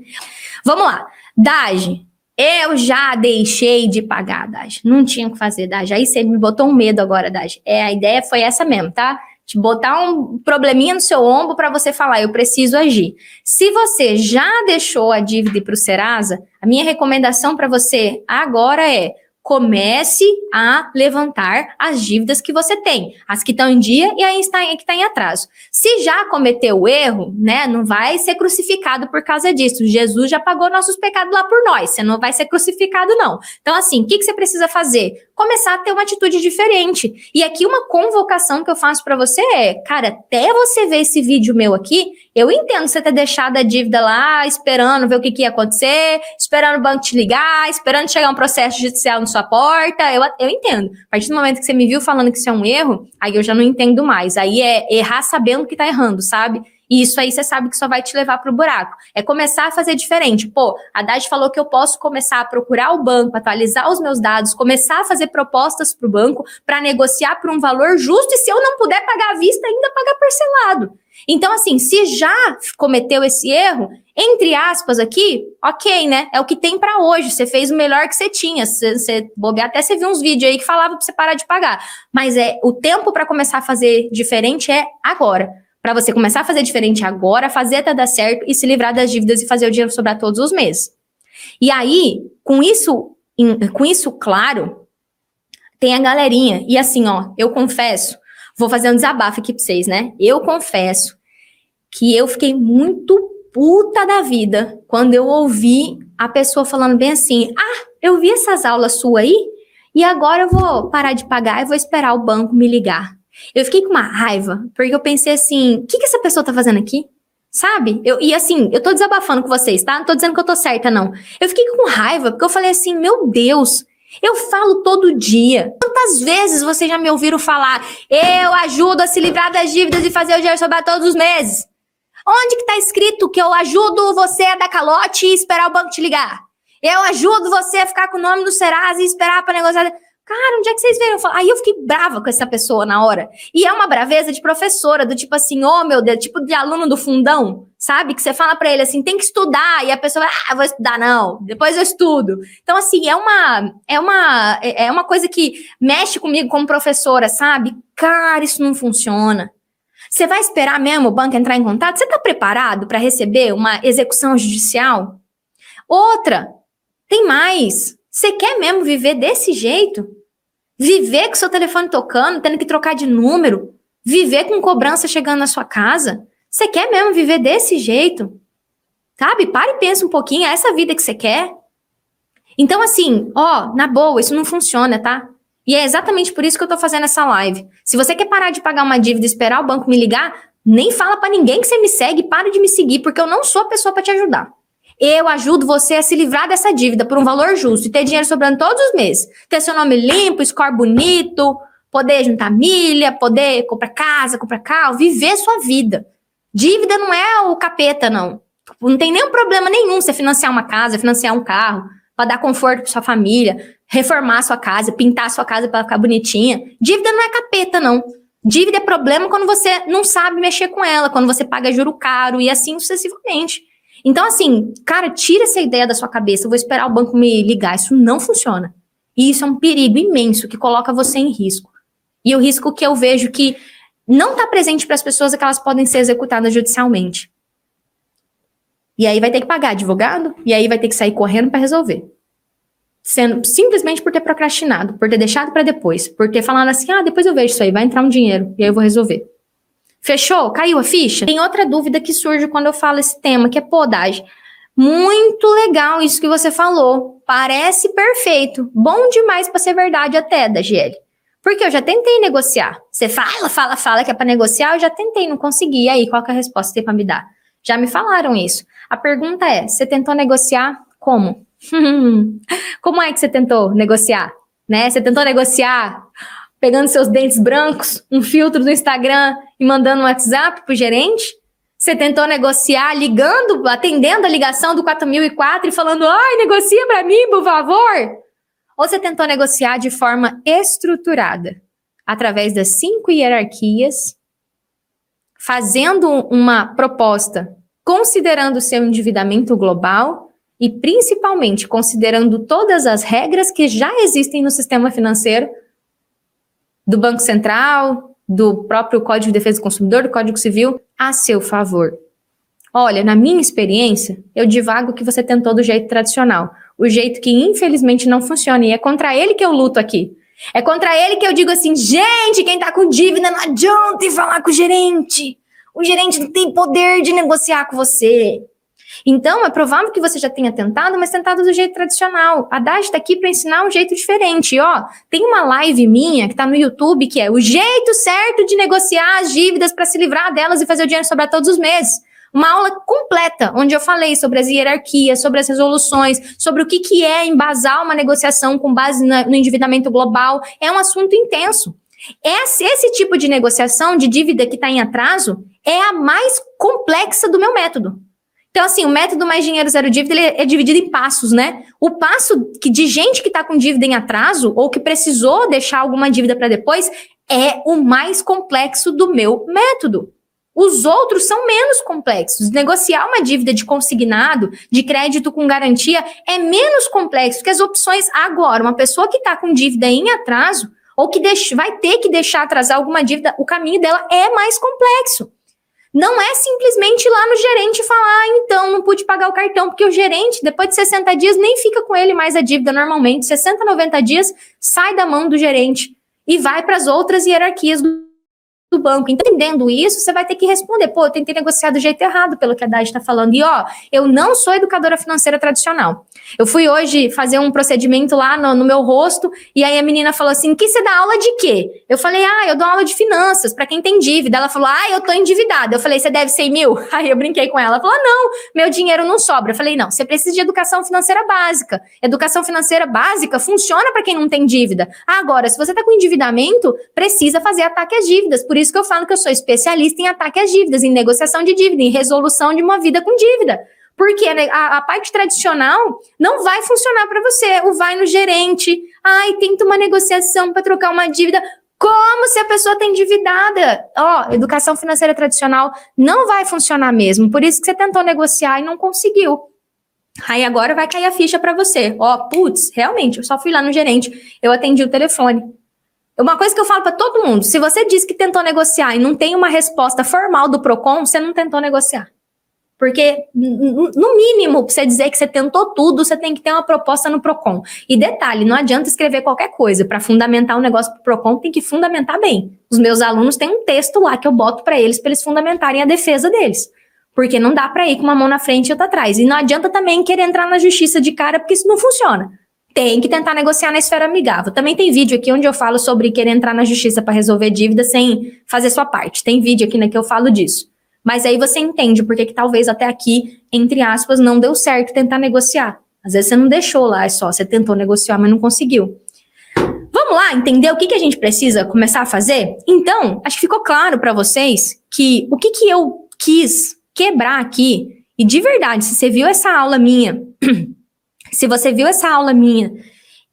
Vamos lá. Dage, eu já deixei de pagar, Dage. Não tinha o que fazer, Dage. Aí você me botou um medo agora, Dage. A ideia foi essa mesmo, tá? Te botar um probleminha no seu ombro para você falar, eu preciso agir. Se você já deixou a dívida para o Serasa, a minha recomendação para você agora é comece a levantar as dívidas que você tem, as que estão em dia e as que estão em atraso. Se já cometeu o erro, né, não vai ser crucificado por causa disso. Jesus já pagou nossos pecados lá por nós, você não vai ser crucificado não. Então assim, o que você precisa fazer? Começar a ter uma atitude diferente. E aqui uma convocação que eu faço para você é, cara, até você ver esse vídeo meu aqui, eu entendo você ter deixado a dívida lá, esperando ver o que ia acontecer, esperando o banco te ligar, esperando chegar um processo judicial na sua porta, eu entendo. A partir do momento que você me viu falando que isso é um erro, aí eu já não entendo mais. Aí é errar sabendo que tá errando, sabe? E isso aí você sabe que só vai te levar pro buraco. É começar a fazer diferente. Pô, a Dade falou que eu posso começar a procurar o banco, atualizar os meus dados, começar a fazer propostas pro banco para negociar por um valor justo e se eu não puder pagar à vista, ainda pagar parcelado. Então, assim, se já cometeu esse erro, entre aspas aqui, ok, né? É o que tem para hoje. Você fez o melhor que você tinha. Você bobear, até você viu uns vídeos aí que falavam para você parar de pagar. Mas o tempo para começar a fazer diferente é agora. Para você começar a fazer diferente agora, fazer até dar certo e se livrar das dívidas e fazer o dinheiro sobrar todos os meses. E aí, com isso claro, tem a galerinha. E assim, ó, eu confesso, vou fazer um desabafo aqui pra vocês, né? Eu confesso que eu fiquei muito puta da vida quando eu ouvi a pessoa falando bem assim, eu vi essas aulas suas aí e agora eu vou parar de pagar e vou esperar o banco me ligar. Eu fiquei com uma raiva, porque eu pensei assim, o que essa pessoa tá fazendo aqui? Sabe? E assim, eu tô desabafando com vocês, tá? Não tô dizendo que eu tô certa, não. Eu fiquei com raiva, porque eu falei assim, meu Deus, Eu falo todo dia. Quantas vezes vocês já me ouviram falar, eu ajudo a se livrar das dívidas e fazer o dinheiro sobrar todos os meses? Onde que tá escrito que eu ajudo você a dar calote e esperar o banco te ligar? Eu ajudo você a ficar com o nome do Serasa e esperar pra negociar. Cara, onde é que vocês viram? Aí eu fiquei brava com essa pessoa na hora. E é uma braveza de professora, do tipo assim, oh meu Deus, tipo de aluno do fundão, sabe? Que você fala pra ele assim, tem que estudar. E a pessoa vai, vou estudar não, depois eu estudo. Então assim, é uma coisa que mexe comigo como professora, sabe? Cara, isso não funciona. Você vai esperar mesmo o banco entrar em contato? Você tá preparado para receber uma execução judicial? Outra, tem mais. Você quer mesmo viver desse jeito? Viver com seu telefone tocando, tendo que trocar de número? Viver com cobrança chegando na sua casa? Você quer mesmo viver desse jeito? Sabe? Para e pensa um pouquinho, é essa vida que você quer? Então assim, na boa, isso não funciona, tá? E é exatamente por isso que eu tô fazendo essa live. Se você quer parar de pagar uma dívida e esperar o banco me ligar, nem fala pra ninguém que você me segue, para de me seguir, porque eu não sou a pessoa pra te ajudar. Eu ajudo você a se livrar dessa dívida por um valor justo e ter dinheiro sobrando todos os meses. Ter seu nome limpo, score bonito, poder juntar milha, poder comprar casa, comprar carro, viver sua vida. Dívida não é o capeta, não. Não tem nenhum problema nenhum você financiar uma casa, financiar um carro, para dar conforto para sua família, reformar sua casa, pintar sua casa para ficar bonitinha. Dívida não é capeta, não. Dívida é problema quando você não sabe mexer com ela, quando você paga juro caro e assim sucessivamente. Então, assim, cara, tira essa ideia da sua cabeça, eu vou esperar o banco me ligar. Isso não funciona. E isso é um perigo imenso que coloca você em risco. E o risco que eu vejo que não está presente para as pessoas é que elas podem ser executadas judicialmente. E aí vai ter que pagar advogado, e aí vai ter que sair correndo para resolver. Simplesmente por ter procrastinado, por ter deixado para depois, por ter falado assim, depois eu vejo isso aí, vai entrar um dinheiro, e aí eu vou resolver. Fechou? Caiu a ficha? Tem outra dúvida que surge quando eu falo esse tema, que é, Dagi, muito legal isso que você falou. Parece perfeito. Bom demais para ser verdade até, Dagiele. Porque eu já tentei negociar. Você fala que é para negociar, eu já tentei, não consegui. E aí, qual que é a resposta que tem para me dar? Já me falaram isso. A pergunta é, você tentou negociar como? Como é que você tentou negociar? Né? Você tentou negociar pegando seus dentes brancos, um filtro do Instagram e mandando um WhatsApp pro gerente? Você tentou negociar ligando, atendendo a ligação do 4004 e falando, negocia pra mim, por favor? Ou você tentou negociar de forma estruturada, através das 5 hierarquias, fazendo uma proposta considerando o seu endividamento global e principalmente considerando todas as regras que já existem no sistema financeiro, do Banco Central, do próprio Código de Defesa do Consumidor, do Código Civil, a seu favor. Olha, na minha experiência, eu divago que você tentou do jeito tradicional, o jeito que infelizmente não funciona, e é contra ele que eu luto aqui. É contra ele que eu digo assim, gente, quem tá com dívida não adianta ir falar com o gerente. O gerente não tem poder de negociar com você. Então, é provável que você já tenha tentado, mas tentado do jeito tradicional. A Dagi tá aqui para ensinar um jeito diferente. Tem uma live minha que tá no YouTube que é o jeito certo de negociar as dívidas para se livrar delas e fazer o dinheiro sobrar todos os meses. Uma aula completa, onde eu falei sobre as hierarquias, sobre as resoluções, sobre o que é embasar uma negociação com base no endividamento global. É um assunto intenso. Esse tipo de negociação de dívida que está em atraso é a mais complexa do meu método. Então, assim, o método Mais Dinheiro Zero Dívida ele é dividido em passos, né? O passo de gente que está com dívida em atraso ou que precisou deixar alguma dívida para depois é o mais complexo do meu método. Os outros são menos complexos. Negociar uma dívida de consignado, de crédito com garantia, é menos complexo que as opções agora. Uma pessoa que está com dívida em atraso ou que vai ter que deixar atrasar alguma dívida, o caminho dela é mais complexo. Não é simplesmente ir lá no gerente e falar, então, não pude pagar o cartão, porque o gerente, depois de 60 dias, nem fica com ele mais a dívida normalmente. 60, 90 dias, sai da mão do gerente e vai para as outras hierarquias do do banco. Entendendo isso, você vai ter que responder, pô, eu tentei negociar do jeito errado, pelo que a Dade está falando. E ó, eu não sou educadora financeira tradicional. Eu fui hoje fazer um procedimento lá no meu rosto, e aí a menina falou assim, que você dá aula de quê? Eu falei, eu dou aula de finanças, pra quem tem dívida. Ela falou, eu tô endividada. Eu falei, você deve 100 mil? Aí eu brinquei com ela. Ela falou, não, meu dinheiro não sobra. Eu falei, não, você precisa de educação financeira básica. Educação financeira básica funciona pra quem não tem dívida. Agora, se você tá com endividamento, precisa fazer ataque às dívidas. Por isso que eu falo que eu sou especialista em ataque às dívidas, em negociação de dívida, em resolução de uma vida com dívida. Porque a parte tradicional não vai funcionar para você. O vai no gerente, tenta uma negociação para trocar uma dívida. Como se a pessoa está endividada? Educação financeira tradicional não vai funcionar mesmo. Por isso que você tentou negociar e não conseguiu. Aí agora vai cair a ficha para você. Realmente, eu só fui lá no gerente, eu atendi o telefone. Uma coisa que eu falo para todo mundo, se você diz que tentou negociar e não tem uma resposta formal do PROCON, você não tentou negociar. Porque, no mínimo, para você dizer que você tentou tudo, você tem que ter uma proposta no PROCON. E detalhe, não adianta escrever qualquer coisa. Para fundamentar um negócio para o PROCON, tem que fundamentar bem. Os meus alunos têm um texto lá que eu boto para eles fundamentarem a defesa deles. Porque não dá para ir com uma mão na frente e outra atrás. E não adianta também querer entrar na justiça de cara, porque isso não funciona. Tem que tentar negociar na esfera amigável. Também tem vídeo aqui onde eu falo sobre querer entrar na justiça para resolver dívida sem fazer sua parte. Tem vídeo aqui, né, que eu falo disso. Mas aí você entende porque que talvez até aqui, entre aspas, não deu certo tentar negociar. Às vezes você não deixou lá, você tentou negociar, mas não conseguiu. Vamos lá entender o que a gente precisa começar a fazer? Então, acho que ficou claro para vocês que o que eu quis quebrar aqui, e de verdade, se você viu essa aula minha... Se você viu essa aula minha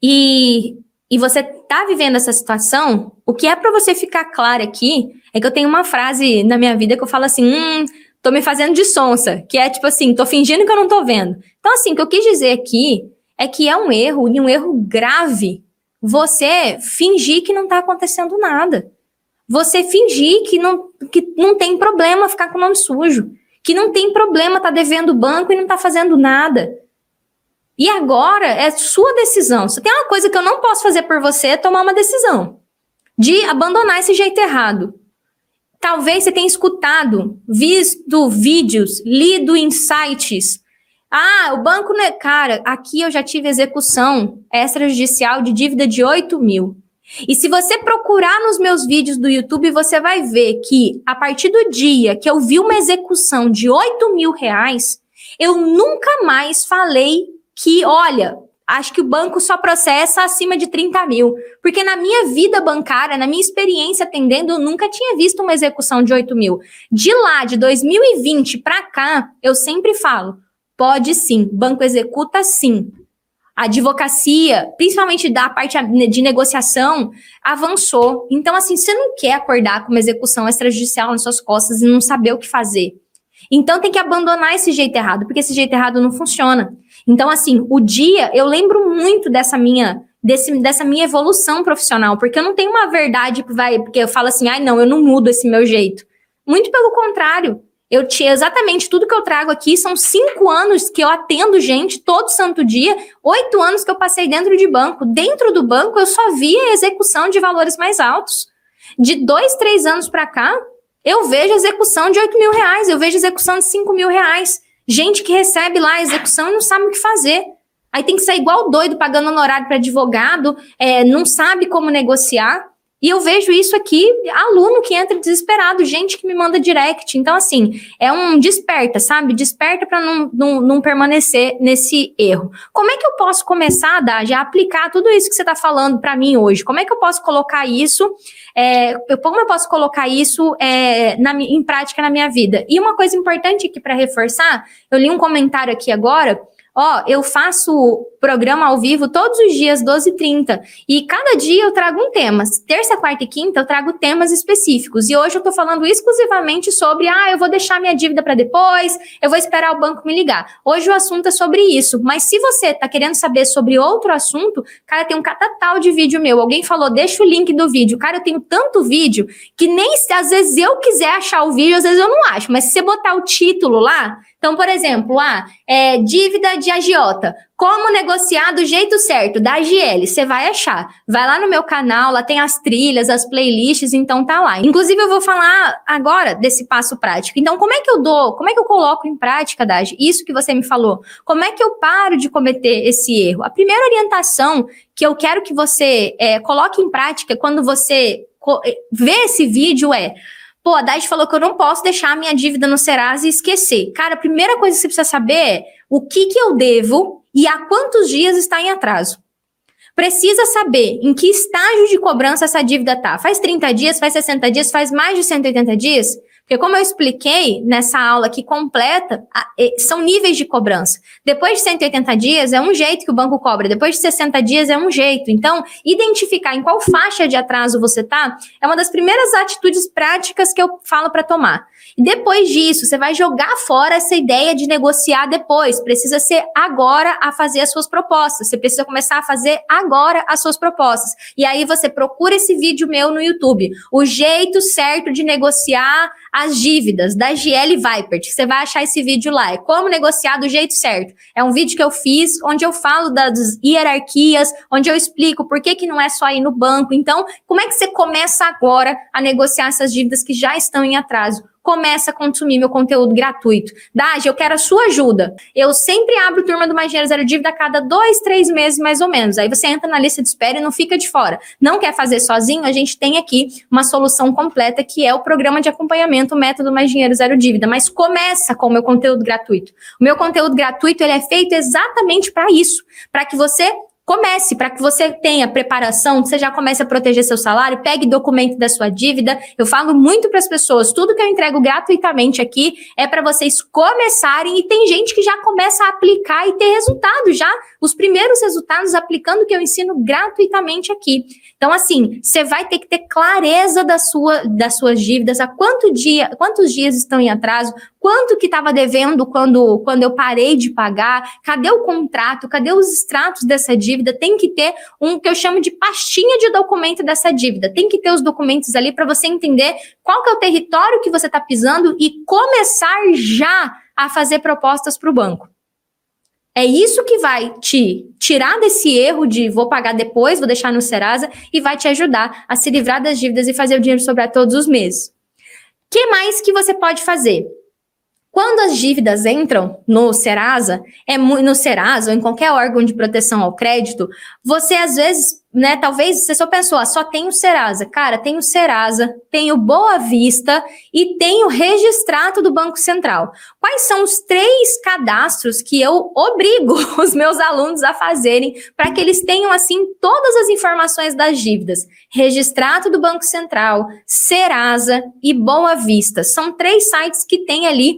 e você tá vivendo essa situação, o que é para você ficar claro aqui é que eu tenho uma frase na minha vida que eu falo assim, tô me fazendo de sonsa, que é tipo assim, tô fingindo que eu não tô vendo. Então assim, o que eu quis dizer aqui é que é um erro, e um erro grave, você fingir que não tá acontecendo nada. Você fingir que não tem problema ficar com o nome sujo, que não tem problema tá devendo o banco e não tá fazendo nada. E agora é sua decisão. Se tem uma coisa que eu não posso fazer por você, é tomar uma decisão de abandonar esse jeito errado. Talvez você tenha escutado, visto vídeos, lido em sites. O banco não é... Cara, aqui eu já tive execução extrajudicial de dívida de 8 mil. E se você procurar nos meus vídeos do YouTube, você vai ver que a partir do dia que eu vi uma execução de 8 mil reais, eu nunca mais falei que, olha, acho que o banco só processa acima de 30 mil. Porque na minha vida bancária, na minha experiência atendendo, eu nunca tinha visto uma execução de 8 mil. De lá, de 2020 para cá, eu sempre falo, pode sim, banco executa sim. A advocacia, principalmente da parte de negociação, avançou. Então, assim, você não quer acordar com uma execução extrajudicial nas suas costas e não saber o que fazer. Então, tem que abandonar esse jeito errado, porque esse jeito errado não funciona. Então, assim, eu lembro muito dessa minha evolução profissional, porque eu não tenho uma verdade porque eu falo assim, não, eu não mudo esse meu jeito. Muito pelo contrário, eu tinha exatamente tudo que eu trago aqui, são 5 anos que eu atendo gente todo santo dia, 8 anos que eu passei dentro de banco. Dentro do banco, eu só via execução de valores mais altos. De 2, 3 anos para cá, eu vejo execução de 8 mil reais, eu vejo execução de 5 mil reais. Gente que recebe lá a execução e não sabe o que fazer. Aí tem que sair igual doido, pagando honorário para advogado, não sabe como negociar. E eu vejo isso aqui, aluno que entra desesperado, gente que me manda direct. Então, assim, é um desperta, sabe? Desperta para não permanecer nesse erro. Como é que eu posso começar, Dade, a aplicar tudo isso que você está falando para mim hoje? Como é que eu posso colocar isso, em prática na minha vida? E uma coisa importante aqui para reforçar, eu li um comentário aqui agora, eu faço programa ao vivo todos os dias, 12h30. E cada dia eu trago um tema. Terça, quarta e quinta eu trago temas específicos. E hoje eu tô falando exclusivamente sobre, eu vou deixar minha dívida para depois, eu vou esperar o banco me ligar. Hoje o assunto é sobre isso. Mas se você tá querendo saber sobre outro assunto, cara, tem um catatal de vídeo meu. Alguém falou, deixa o link do vídeo. Cara, eu tenho tanto vídeo que nem às vezes eu quiser achar o vídeo, às vezes eu não acho. Mas se você botar o título lá, Então, por exemplo, dívida de agiota. Como negociar do jeito certo, da AGL, você vai achar. Vai lá no meu canal, lá tem as trilhas, as playlists, então tá lá. Inclusive, eu vou falar agora desse passo prático. Então, como é que eu coloco em prática, Dagi, isso que você me falou? Como é que eu paro de cometer esse erro? A primeira orientação que eu quero que você coloque em prática quando você vê esse vídeo pô, a Dagi falou que eu não posso deixar a minha dívida no Serasa e esquecer. Cara, a primeira coisa que você precisa saber é o que eu devo e há quantos dias está em atraso. Precisa saber em que estágio de cobrança essa dívida tá. Faz 30 dias, faz 60 dias, faz mais de 180 dias? Porque como eu expliquei nessa aula aqui completa, são níveis de cobrança. Depois de 180 dias é um jeito que o banco cobra, depois de 60 dias é um jeito. Então, identificar em qual faixa de atraso você tá é uma das primeiras atitudes práticas que eu falo para tomar. E depois disso, você vai jogar fora essa ideia de negociar depois. Precisa ser agora a fazer as suas propostas. Você precisa começar a fazer agora as suas propostas. E aí você procura esse vídeo meu no YouTube. O jeito certo de negociar as dívidas da GL Vipert. Você vai achar esse vídeo lá. É como negociar do jeito certo. É um vídeo que eu fiz onde eu falo das hierarquias, onde eu explico por que não é só ir no banco. Então, como é que você começa agora a negociar essas dívidas que já estão em atraso? Começa a consumir meu conteúdo gratuito. Dagi, eu quero a sua ajuda. Eu sempre abro turma do Mais Dinheiro Zero Dívida a cada 2, 3 meses, mais ou menos. Aí você entra na lista de espera e não fica de fora. Não quer fazer sozinho? A gente tem aqui uma solução completa, que é o programa de acompanhamento, o método Mais Dinheiro Zero Dívida. Mas começa com o meu conteúdo gratuito. O meu conteúdo gratuito, ele é feito exatamente para isso. Para que você comece, para que você tenha preparação, que você já comece a proteger seu salário, pegue documento da sua dívida. Eu falo muito para as pessoas, tudo que eu entrego gratuitamente aqui é para vocês começarem, e tem gente que já começa a aplicar e ter resultado já, os primeiros resultados aplicando o que eu ensino gratuitamente aqui. Então, assim, você vai ter que ter clareza das suas dívidas, quantos dias estão em atraso, quanto que estava devendo quando eu parei de pagar, cadê o contrato, cadê os extratos dessa dívida? Tem que ter um que eu chamo de pastinha de documento dessa dívida. Tem que ter os documentos ali para você entender qual que é o território que você está pisando e começar já a fazer propostas para o banco. É isso que vai te tirar desse erro de vou pagar depois, vou deixar no Serasa, e vai te ajudar a se livrar das dívidas e fazer o dinheiro sobrar todos os meses. O que mais que você pode fazer? Quando as dívidas entram no Serasa, no Serasa ou em qualquer órgão de proteção ao crédito, você às vezes, talvez você só pensou, só tem o Serasa. Cara, tem o Serasa, tem o Boa Vista e tem o Registrato do Banco Central. Quais são os 3 cadastros que eu obrigo os meus alunos a fazerem para que eles tenham, assim, todas as informações das dívidas? Registrato do Banco Central, Serasa e Boa Vista. São 3 sites que tem ali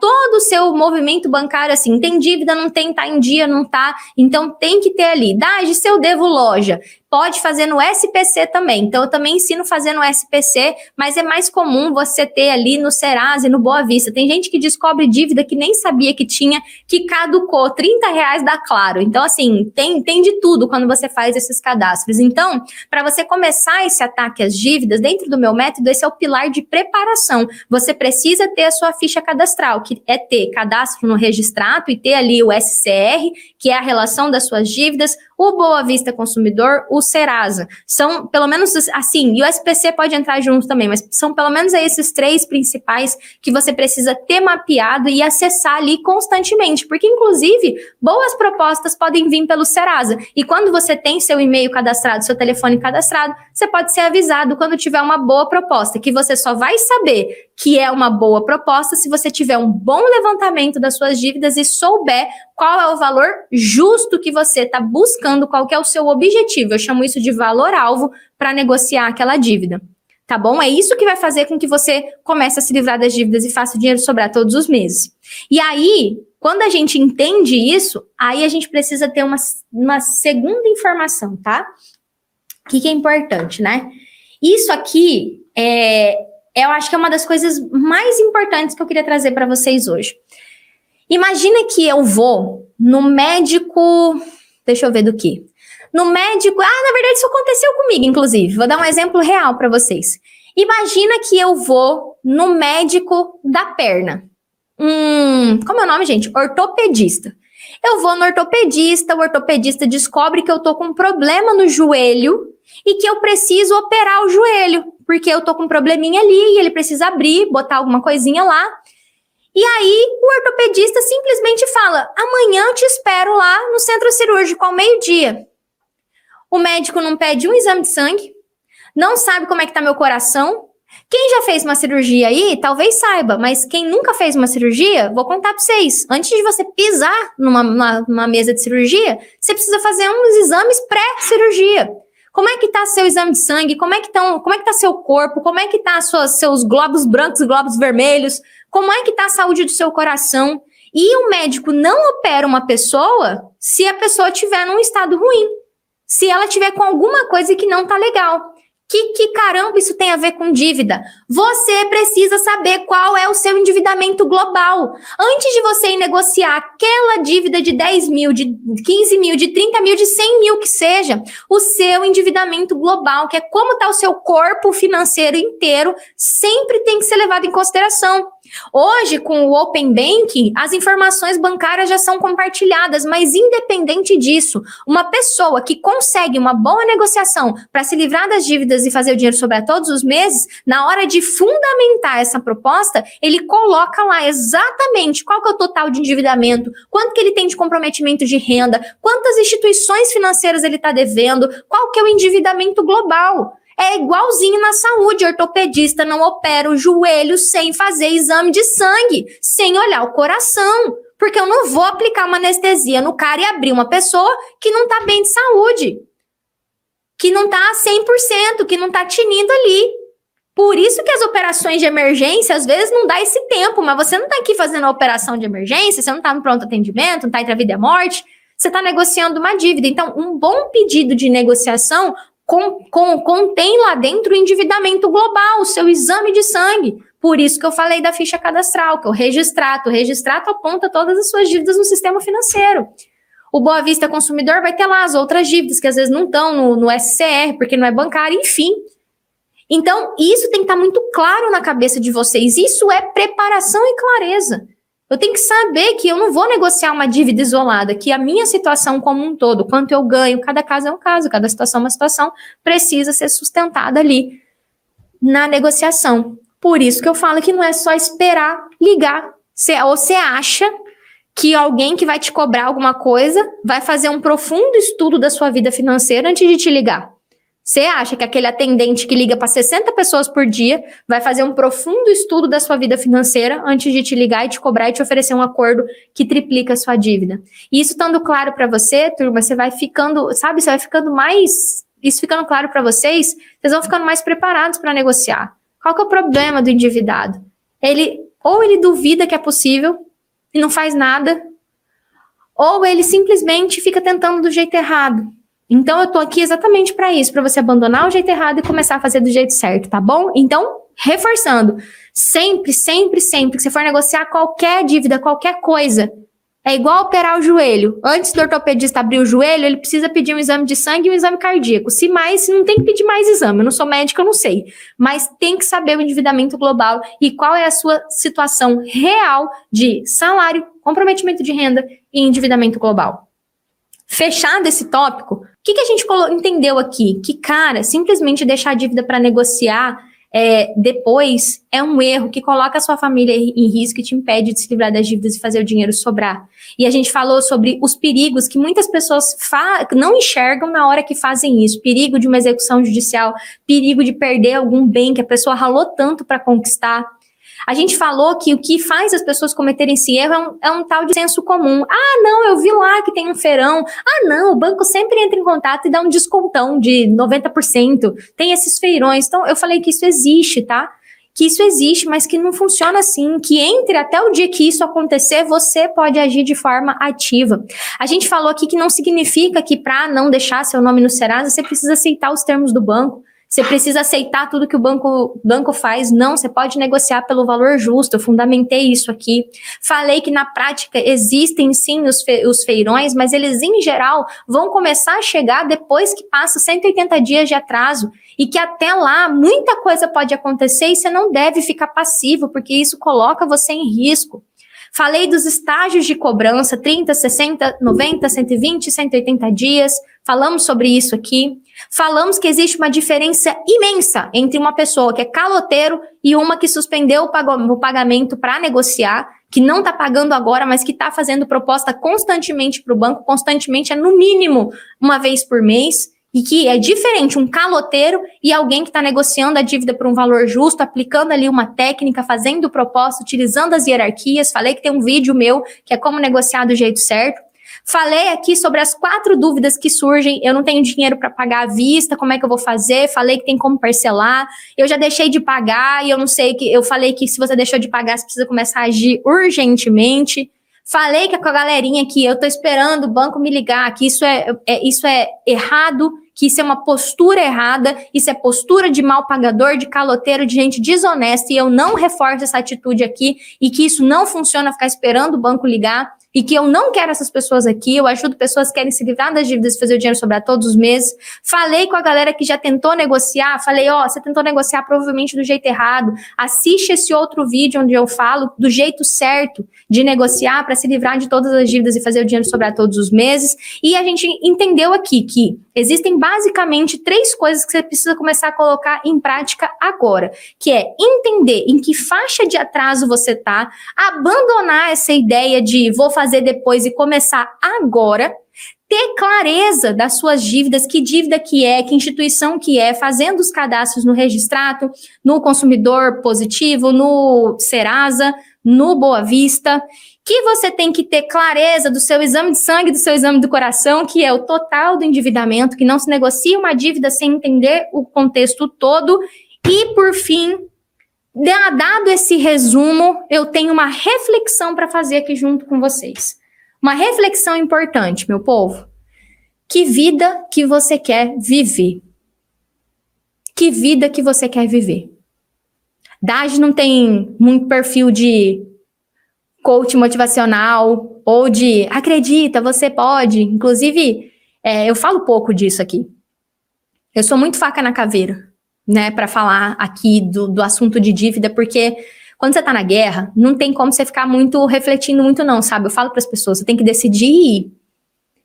todo o seu movimento bancário, assim, tem dívida, não tem, tá em dia, não tá, então tem que ter ali. Dagi, se eu devo loja, pode fazer no SPC também. Então, eu também ensino a fazer no SPC, mas é mais comum você ter ali no Serasa e no Boa Vista. Tem gente que descobre dívida que nem sabia que tinha, que caducou, R$30 da Claro. Então, assim, tem de tudo quando você faz esses cadastros. Então, para você começar esse ataque às dívidas, dentro do meu método, esse é o pilar de preparação. Você precisa ter a sua ficha cadastral, que é ter cadastro no Registrato e ter ali o SCR, que é a relação das suas dívidas, o Boa Vista Consumidor, o Serasa. São pelo menos assim, e o SPC pode entrar junto também, mas são pelo menos esses 3 principais que você precisa ter mapeado e acessar ali constantemente, porque inclusive boas propostas podem vir pelo Serasa. E quando você tem seu e-mail cadastrado, seu telefone cadastrado, você pode ser avisado quando tiver uma boa proposta, que você só vai saber que é uma boa proposta se você tiver um bom levantamento das suas dívidas e souber qual é o valor justo que você está buscando, qual que é o seu objetivo. Eu chamo isso de valor-alvo para negociar aquela dívida, tá bom? É isso que vai fazer com que você comece a se livrar das dívidas e faça o dinheiro sobrar todos os meses. E aí, quando a gente entende isso, aí a gente precisa ter uma segunda informação, tá? O que é importante, né? Isso aqui eu acho que é uma das coisas mais importantes que eu queria trazer para vocês hoje. Imagina que eu vou no médico, deixa eu ver do que. No médico, na verdade isso aconteceu comigo, inclusive. Vou dar um exemplo real para vocês. Imagina que eu vou no médico da perna. como é o nome, gente? Ortopedista. Eu vou no ortopedista, o ortopedista descobre que eu tô com um problema no joelho e que eu preciso operar o joelho, porque eu tô com um probleminha ali e ele precisa abrir, botar alguma coisinha lá. E aí, o ortopedista simplesmente fala: amanhã eu te espero lá no centro cirúrgico ao meio-dia. O médico não pede um exame de sangue, não sabe como é que tá meu coração. Quem já fez uma cirurgia aí, talvez saiba, mas quem nunca fez uma cirurgia, vou contar para vocês. Antes de você pisar numa mesa de cirurgia, você precisa fazer uns exames pré-cirurgia. Como é que tá seu exame de sangue? Como é que tá seu corpo? Como é que tá seus glóbulos brancos e glóbulos vermelhos? Como é que tá a saúde do seu coração? E o médico não opera uma pessoa se a pessoa estiver num estado ruim. Se ela tiver com alguma coisa que não tá legal. Que caramba isso tem a ver com dívida? Você precisa saber qual é o seu endividamento global. Antes de você ir negociar aquela dívida de 10 mil, de 15 mil, de 30 mil, de 100 mil que seja, o seu endividamento global, que é como está o seu corpo financeiro inteiro, sempre tem que ser levado em consideração. Hoje, com o Open Banking, as informações bancárias já são compartilhadas, mas independente disso, uma pessoa que consegue uma boa negociação para se livrar das dívidas e fazer o dinheiro sobrar todos os meses, na hora de fundamentar essa proposta, ele coloca lá exatamente qual que é o total de endividamento, quanto que ele tem de comprometimento de renda, quantas instituições financeiras ele está devendo, qual que é o endividamento global. É igualzinho na saúde, ortopedista não opera o joelho sem fazer exame de sangue, sem olhar o coração, porque eu não vou aplicar uma anestesia no cara e abrir uma pessoa que não está bem de saúde, que não está 100%, que não está tinindo ali. Por isso que as operações de emergência, às vezes, não dá esse tempo, mas você não está aqui fazendo a operação de emergência, você não está no pronto atendimento, não está entre a vida e a morte, você está negociando uma dívida. Então, um bom pedido de negociação contém lá dentro o endividamento global, o seu exame de sangue. Por isso que eu falei da ficha cadastral, que é o registrato. O registrato aponta todas as suas dívidas no sistema financeiro. O Boa Vista Consumidor vai ter lá as outras dívidas, que às vezes não estão no SCR, porque não é bancário, enfim. Então, isso tem que estar muito claro na cabeça de vocês. Isso é preparação e clareza. Eu tenho que saber que eu não vou negociar uma dívida isolada, que a minha situação como um todo, quanto eu ganho, cada caso é um caso, cada situação é uma situação, precisa ser sustentada ali na negociação. Por isso que eu falo que não é só esperar ligar. Ou você acha que alguém que vai te cobrar alguma coisa vai fazer um profundo estudo da sua vida financeira antes de te ligar. Você acha que aquele atendente que liga para 60 pessoas por dia vai fazer um profundo estudo da sua vida financeira antes de te ligar e te cobrar e te oferecer um acordo que triplica a sua dívida? E isso estando claro para você, turma, você vai ficando, sabe, você vai ficando mais... Isso ficando claro para vocês, vocês vão ficando mais preparados para negociar. Qual que é o problema do endividado? Ou ele duvida que é possível e não faz nada, ou ele simplesmente fica tentando do jeito errado. Então, eu tô aqui exatamente para isso, para você abandonar o jeito errado e começar a fazer do jeito certo, tá bom? Então, reforçando, sempre que você for negociar qualquer dívida, qualquer coisa, é igual operar o joelho. Antes do ortopedista abrir o joelho, ele precisa pedir um exame de sangue e um exame cardíaco. Se não tem que pedir mais exame. Eu não sou médica, eu não sei. Mas tem que saber o endividamento global e qual é a sua situação real de salário, comprometimento de renda e endividamento global. Fechado esse tópico, o que a gente entendeu aqui? Que, cara, simplesmente deixar a dívida para negociar depois é um erro que coloca a sua família em risco e te impede de se livrar das dívidas e fazer o dinheiro sobrar. E a gente falou sobre os perigos que muitas pessoas não enxergam na hora que fazem isso. Perigo de uma execução judicial, perigo de perder algum bem que a pessoa ralou tanto para conquistar. A gente falou que o que faz as pessoas cometerem esse erro é um tal de senso comum. Ah, não, eu vi lá que tem um feirão. Ah, não, o banco sempre entra em contato e dá um descontão de 90%. Tem esses feirões. Então, eu falei que isso existe, tá? Que isso existe, mas que não funciona assim. Que entre até o dia que isso acontecer, você pode agir de forma ativa. A gente falou aqui que não significa que para não deixar seu nome no Serasa, você precisa aceitar os termos do banco. Você precisa aceitar tudo que o banco faz. Não, você pode negociar pelo valor justo. Eu fundamentei isso aqui. Falei que na prática existem sim os feirões, mas eles em geral vão começar a chegar depois que passa 180 dias de atraso. E que até lá muita coisa pode acontecer e você não deve ficar passivo, porque isso coloca você em risco. Falei dos estágios de cobrança, 30, 60, 90, 120, 180 dias. Falamos sobre isso aqui. Falamos que existe uma diferença imensa entre uma pessoa que é caloteiro e uma que suspendeu o pagamento para negociar, que não está pagando agora, mas que está fazendo proposta constantemente para o banco, constantemente, é no mínimo uma vez por mês, e que é diferente um caloteiro e alguém que está negociando a dívida por um valor justo, aplicando ali uma técnica, fazendo proposta, utilizando as hierarquias. Falei que tem um vídeo meu que é como negociar do jeito certo. Falei aqui sobre as 4 dúvidas que surgem. Eu não tenho dinheiro para pagar à vista, como é que eu vou fazer? Falei que tem como parcelar. Eu já deixei de pagar e eu não sei que. Eu falei que se você deixou de pagar, você precisa começar a agir urgentemente. Falei que com a galerinha aqui, eu tô esperando o banco me ligar, que isso é errado, que isso é uma postura errada, isso é postura de mal pagador, de caloteiro, de gente desonesta, e eu não reforço essa atitude aqui, e que isso não funciona ficar esperando o banco ligar, e que eu não quero essas pessoas aqui, eu ajudo pessoas que querem se livrar das dívidas e fazer o dinheiro sobrar todos os meses. Falei com a galera que já tentou negociar, falei, você tentou negociar provavelmente do jeito errado, assiste esse outro vídeo onde eu falo do jeito certo de negociar para se livrar de todas as dívidas e fazer o dinheiro sobrar todos os meses. E a gente entendeu aqui que existem basicamente 3 coisas que você precisa começar a colocar em prática agora, que é entender em que faixa de atraso você está, abandonar essa ideia de vou fazer depois e começar agora, ter clareza das suas dívidas, que dívida que é, que instituição que é, fazendo os cadastros no Registrato, no Consumidor Positivo, no Serasa, no Boa Vista, que você tem que ter clareza do seu exame de sangue, do seu exame do coração, que é o total do endividamento, que não se negocia uma dívida sem entender o contexto todo. E, por fim, dado esse resumo, eu tenho uma reflexão para fazer aqui junto com vocês. Uma reflexão importante, meu povo. Que vida que você quer viver? Que vida que você quer viver? Dage não tem muito perfil de coach motivacional ou de acredita, você pode. Inclusive, eu falo pouco disso aqui. Eu sou muito faca na caveira, né, para falar aqui do assunto de dívida, porque quando você tá na guerra, não tem como você ficar muito refletindo muito não, sabe? Eu falo para as pessoas, você tem que decidir e ir.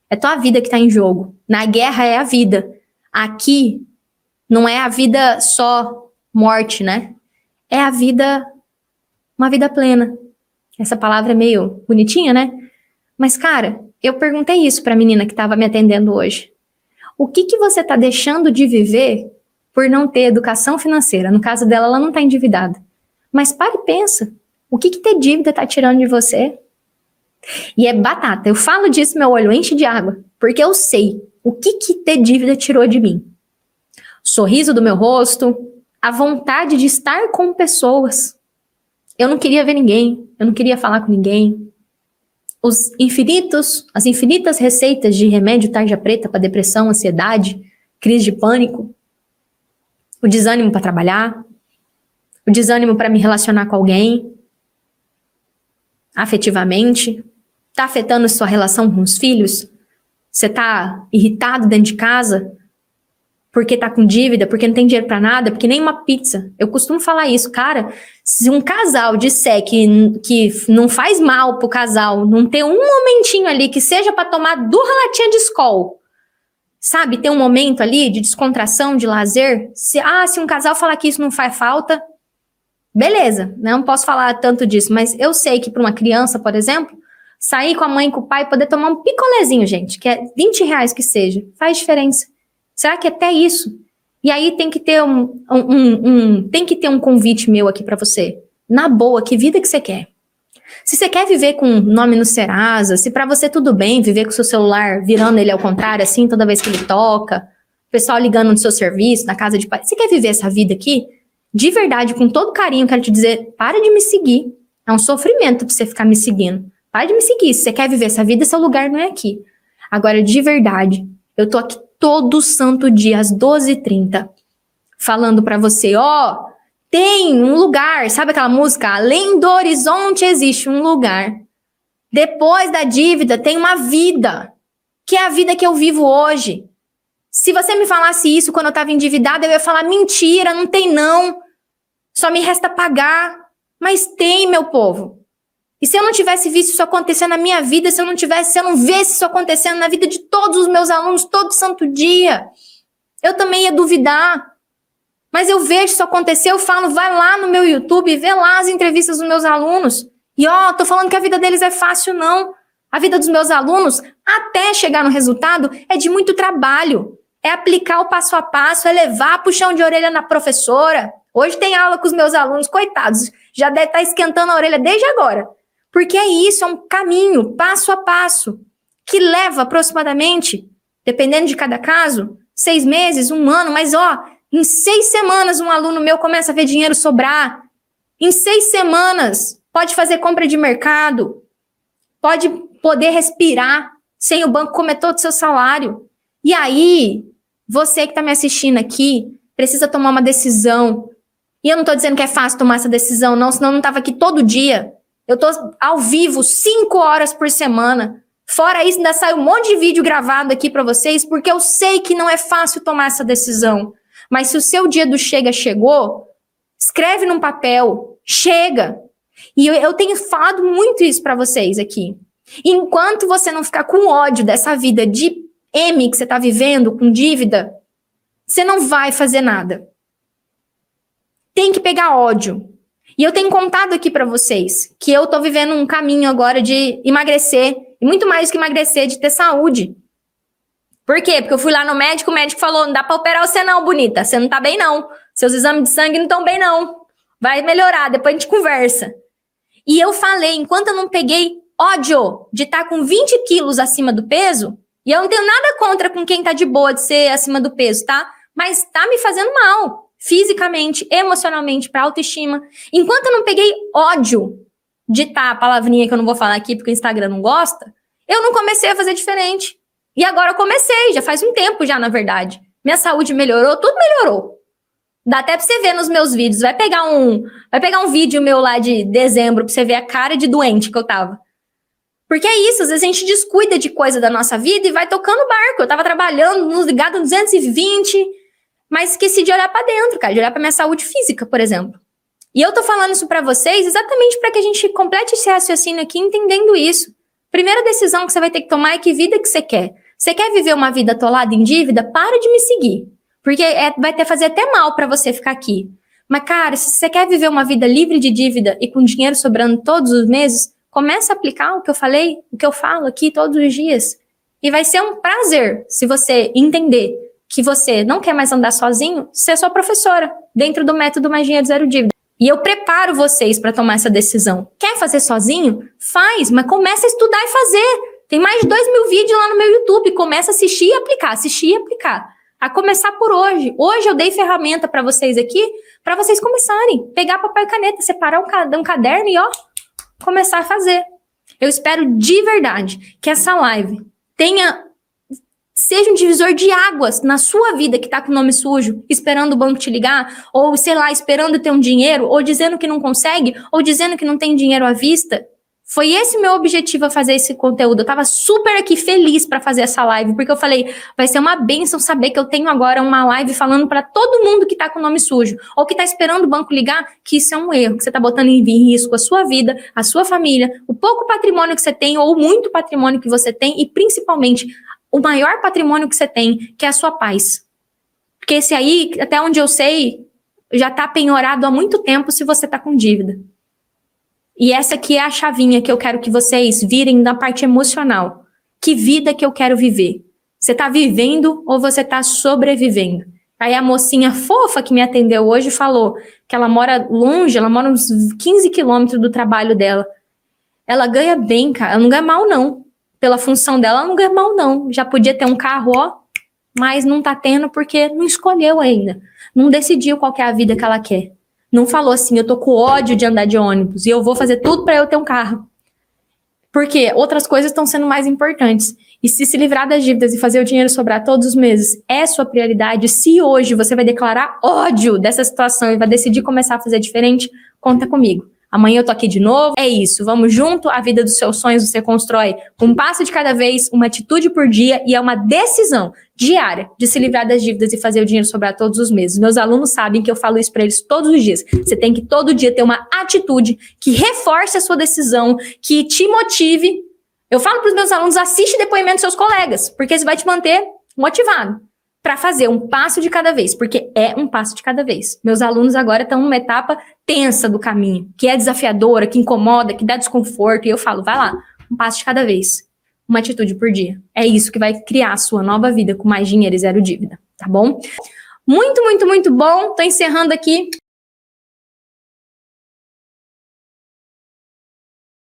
É tua vida que tá em jogo. Na guerra é a vida. Aqui não é a vida só morte, né? É a vida, uma vida plena. Essa palavra é meio bonitinha, né? Mas, cara, eu perguntei isso pra menina que tava me atendendo hoje. O que você tá deixando de viver por não ter educação financeira? No caso dela, ela não tá endividada. Mas para e pensa. O que ter dívida tá tirando de você? E é batata. Eu falo disso, meu olho enche de água. Porque eu sei o que ter dívida tirou de mim. O sorriso do meu rosto, a vontade de estar com pessoas. Eu não queria ver ninguém, eu não queria falar com ninguém. As infinitas receitas de remédio tarja preta para depressão, ansiedade, crise de pânico. O desânimo para trabalhar. O desânimo para me relacionar com alguém. Afetivamente. Tá afetando sua relação com os filhos? Você tá irritado dentro de casa? Porque tá com dívida, porque não tem dinheiro pra nada, porque nem uma pizza. Eu costumo falar isso, cara, se um casal disser que não faz mal pro casal, não ter um momentinho ali que seja pra tomar 2 latinhas de Skol, sabe, ter um momento ali de descontração, de lazer, se um casal falar que isso não faz falta, beleza, não posso falar tanto disso, mas eu sei que pra uma criança, por exemplo, sair com a mãe e com o pai, poder tomar um picolézinho, gente, que é R$20 que seja, faz diferença. Será que até isso? E aí tem que ter um convite meu aqui pra você. Na boa, que vida que você quer? Se você quer viver com nome no Serasa, se pra você tudo bem viver com o seu celular virando ele ao contrário, assim, toda vez que ele toca, o pessoal ligando no seu serviço, na casa de pai, você quer viver essa vida aqui? De verdade, com todo carinho, quero te dizer, para de me seguir. É um sofrimento pra você ficar me seguindo. Para de me seguir. Se você quer viver essa vida, seu lugar não é aqui. Agora, de verdade, eu tô aqui todo santo dia, às 12h30, falando pra você, tem um lugar, sabe aquela música? Além do horizonte existe um lugar. Depois da dívida tem uma vida, que é a vida que eu vivo hoje. Se você me falasse isso quando eu tava endividada, eu ia falar, mentira, não tem não. Só me resta pagar. Mas tem, meu povo. E se eu não tivesse visto isso acontecer na minha vida, se eu não visse isso acontecendo na vida de todos os meus alunos, todo santo dia, eu também ia duvidar. Mas eu vejo isso acontecer, eu falo, vai lá no meu YouTube, vê lá as entrevistas dos meus alunos. E tô falando que a vida deles é fácil, não. A vida dos meus alunos, até chegar no resultado, é de muito trabalho. É aplicar o passo a passo, é levar puxão de orelha na professora. Hoje tem aula com os meus alunos, coitados, já deve estar esquentando a orelha desde agora. Porque é isso, é um caminho, passo a passo, que leva aproximadamente, dependendo de cada caso, 6 meses, 1 ano, mas em 6 semanas um aluno meu começa a ver dinheiro sobrar. Em 6 semanas pode fazer compra de mercado, pode poder respirar sem o banco comer todo o seu salário. E aí, você que está me assistindo aqui, precisa tomar uma decisão. E eu não estou dizendo que é fácil tomar essa decisão, não, senão eu não estava aqui todo dia. Eu estou ao vivo 5 horas por semana. Fora isso, ainda sai um monte de vídeo gravado aqui para vocês, porque eu sei que não é fácil tomar essa decisão. Mas se o seu dia do chega chegou, escreve num papel, chega. E eu tenho falado muito isso para vocês aqui. Enquanto você não ficar com ódio dessa vida de M que você está vivendo, com dívida, você não vai fazer nada. Tem que pegar ódio. E eu tenho contado aqui para vocês que eu tô vivendo um caminho agora de emagrecer, e muito mais que emagrecer, de ter saúde. Por quê? Porque eu fui lá no médico, o médico falou, não dá pra operar você não, bonita, você não tá bem não, seus exames de sangue não estão bem não, vai melhorar, depois a gente conversa. E eu falei, enquanto eu não peguei ódio de estar com 20 quilos acima do peso, e eu não tenho nada contra com quem tá de boa de ser acima do peso, tá? Mas tá me fazendo mal, fisicamente, emocionalmente, pra autoestima. Enquanto eu não peguei ódio de estar, a palavrinha que eu não vou falar aqui porque o Instagram não gosta, eu não comecei a fazer diferente. E agora eu comecei, já faz um tempo já, na verdade. Minha saúde melhorou, tudo melhorou. Dá até pra você ver nos meus vídeos. Vai pegar um vídeo meu lá de dezembro pra você ver a cara de doente que eu tava. Porque é isso, às vezes a gente descuida de coisa da nossa vida e vai tocando o barco. Eu tava trabalhando, ligado no 220, mas esqueci de olhar pra dentro, cara, de olhar pra minha saúde física, por exemplo. E eu tô falando isso pra vocês exatamente pra que a gente complete esse raciocínio aqui entendendo isso. Primeira decisão que você vai ter que tomar é que vida que você quer. Você quer viver uma vida atolada em dívida? Para de me seguir. Porque vai fazer até mal pra você ficar aqui. Mas, cara, se você quer viver uma vida livre de dívida e com dinheiro sobrando todos os meses, começa a aplicar o que eu falei, o que eu falo aqui todos os dias. E vai ser um prazer se você entender que você não quer mais andar sozinho, ser sua professora, dentro do método Mais Dinheiro Zero Dívida. E eu preparo vocês para tomar essa decisão. Quer fazer sozinho? Faz, mas começa a estudar e fazer. Tem mais de 2.000 vídeos lá no meu YouTube. Começa a assistir e aplicar, assistir e aplicar. A começar por hoje. Hoje eu dei ferramenta para vocês aqui, para vocês começarem. Pegar papel e caneta, separar um caderno e começar a fazer. Eu espero de verdade que essa live seja um divisor de águas na sua vida que tá com o nome sujo, esperando o banco te ligar, ou sei lá, esperando ter um dinheiro, ou dizendo que não consegue, ou dizendo que não tem dinheiro à vista. Foi esse meu objetivo a fazer esse conteúdo. Eu tava super aqui feliz pra fazer essa live, porque eu falei, vai ser uma bênção saber que eu tenho agora uma live falando pra todo mundo que tá com o nome sujo, ou que tá esperando o banco ligar, que isso é um erro, que você tá botando em risco a sua vida, a sua família, o pouco patrimônio que você tem, ou muito patrimônio que você tem, e principalmente o maior patrimônio que você tem, que é a sua paz. Porque esse aí, até onde eu sei, já tá penhorado há muito tempo se você tá com dívida. E essa aqui é a chavinha que eu quero que vocês virem na parte emocional. Que vida que eu quero viver? Você tá vivendo ou você tá sobrevivendo? Aí a mocinha fofa que me atendeu hoje falou que ela mora longe, ela mora uns 15 quilômetros do trabalho dela. Ela ganha bem, cara, ela não ganha mal não. Pela função dela, ela não ganha mal não. Já podia ter um carro, mas não tá tendo porque não escolheu ainda. Não decidiu qual que é a vida que ela quer. Não falou assim, eu tô com ódio de andar de ônibus e eu vou fazer tudo pra eu ter um carro. Porque outras coisas estão sendo mais importantes. E se livrar das dívidas e fazer o dinheiro sobrar todos os meses é sua prioridade, se hoje você vai declarar ódio dessa situação e vai decidir começar a fazer diferente, conta comigo. Amanhã eu tô aqui de novo. É isso, vamos junto. A vida dos seus sonhos você constrói um passo de cada vez, uma atitude por dia, e é uma decisão diária de se livrar das dívidas e fazer o dinheiro sobrar todos os meses. Meus alunos sabem que eu falo isso para eles todos os dias. Você tem que todo dia ter uma atitude que reforce a sua decisão, que te motive. Eu falo para os meus alunos, assiste depoimento dos seus colegas, porque isso vai te manter motivado para fazer um passo de cada vez, porque é um passo de cada vez. Meus alunos agora estão numa etapa tensa do caminho, que é desafiadora, que incomoda, que dá desconforto, e eu falo, vai lá, um passo de cada vez, uma atitude por dia. É isso que vai criar a sua nova vida com mais dinheiro e zero dívida, tá bom? Muito, muito, muito bom. Tô encerrando aqui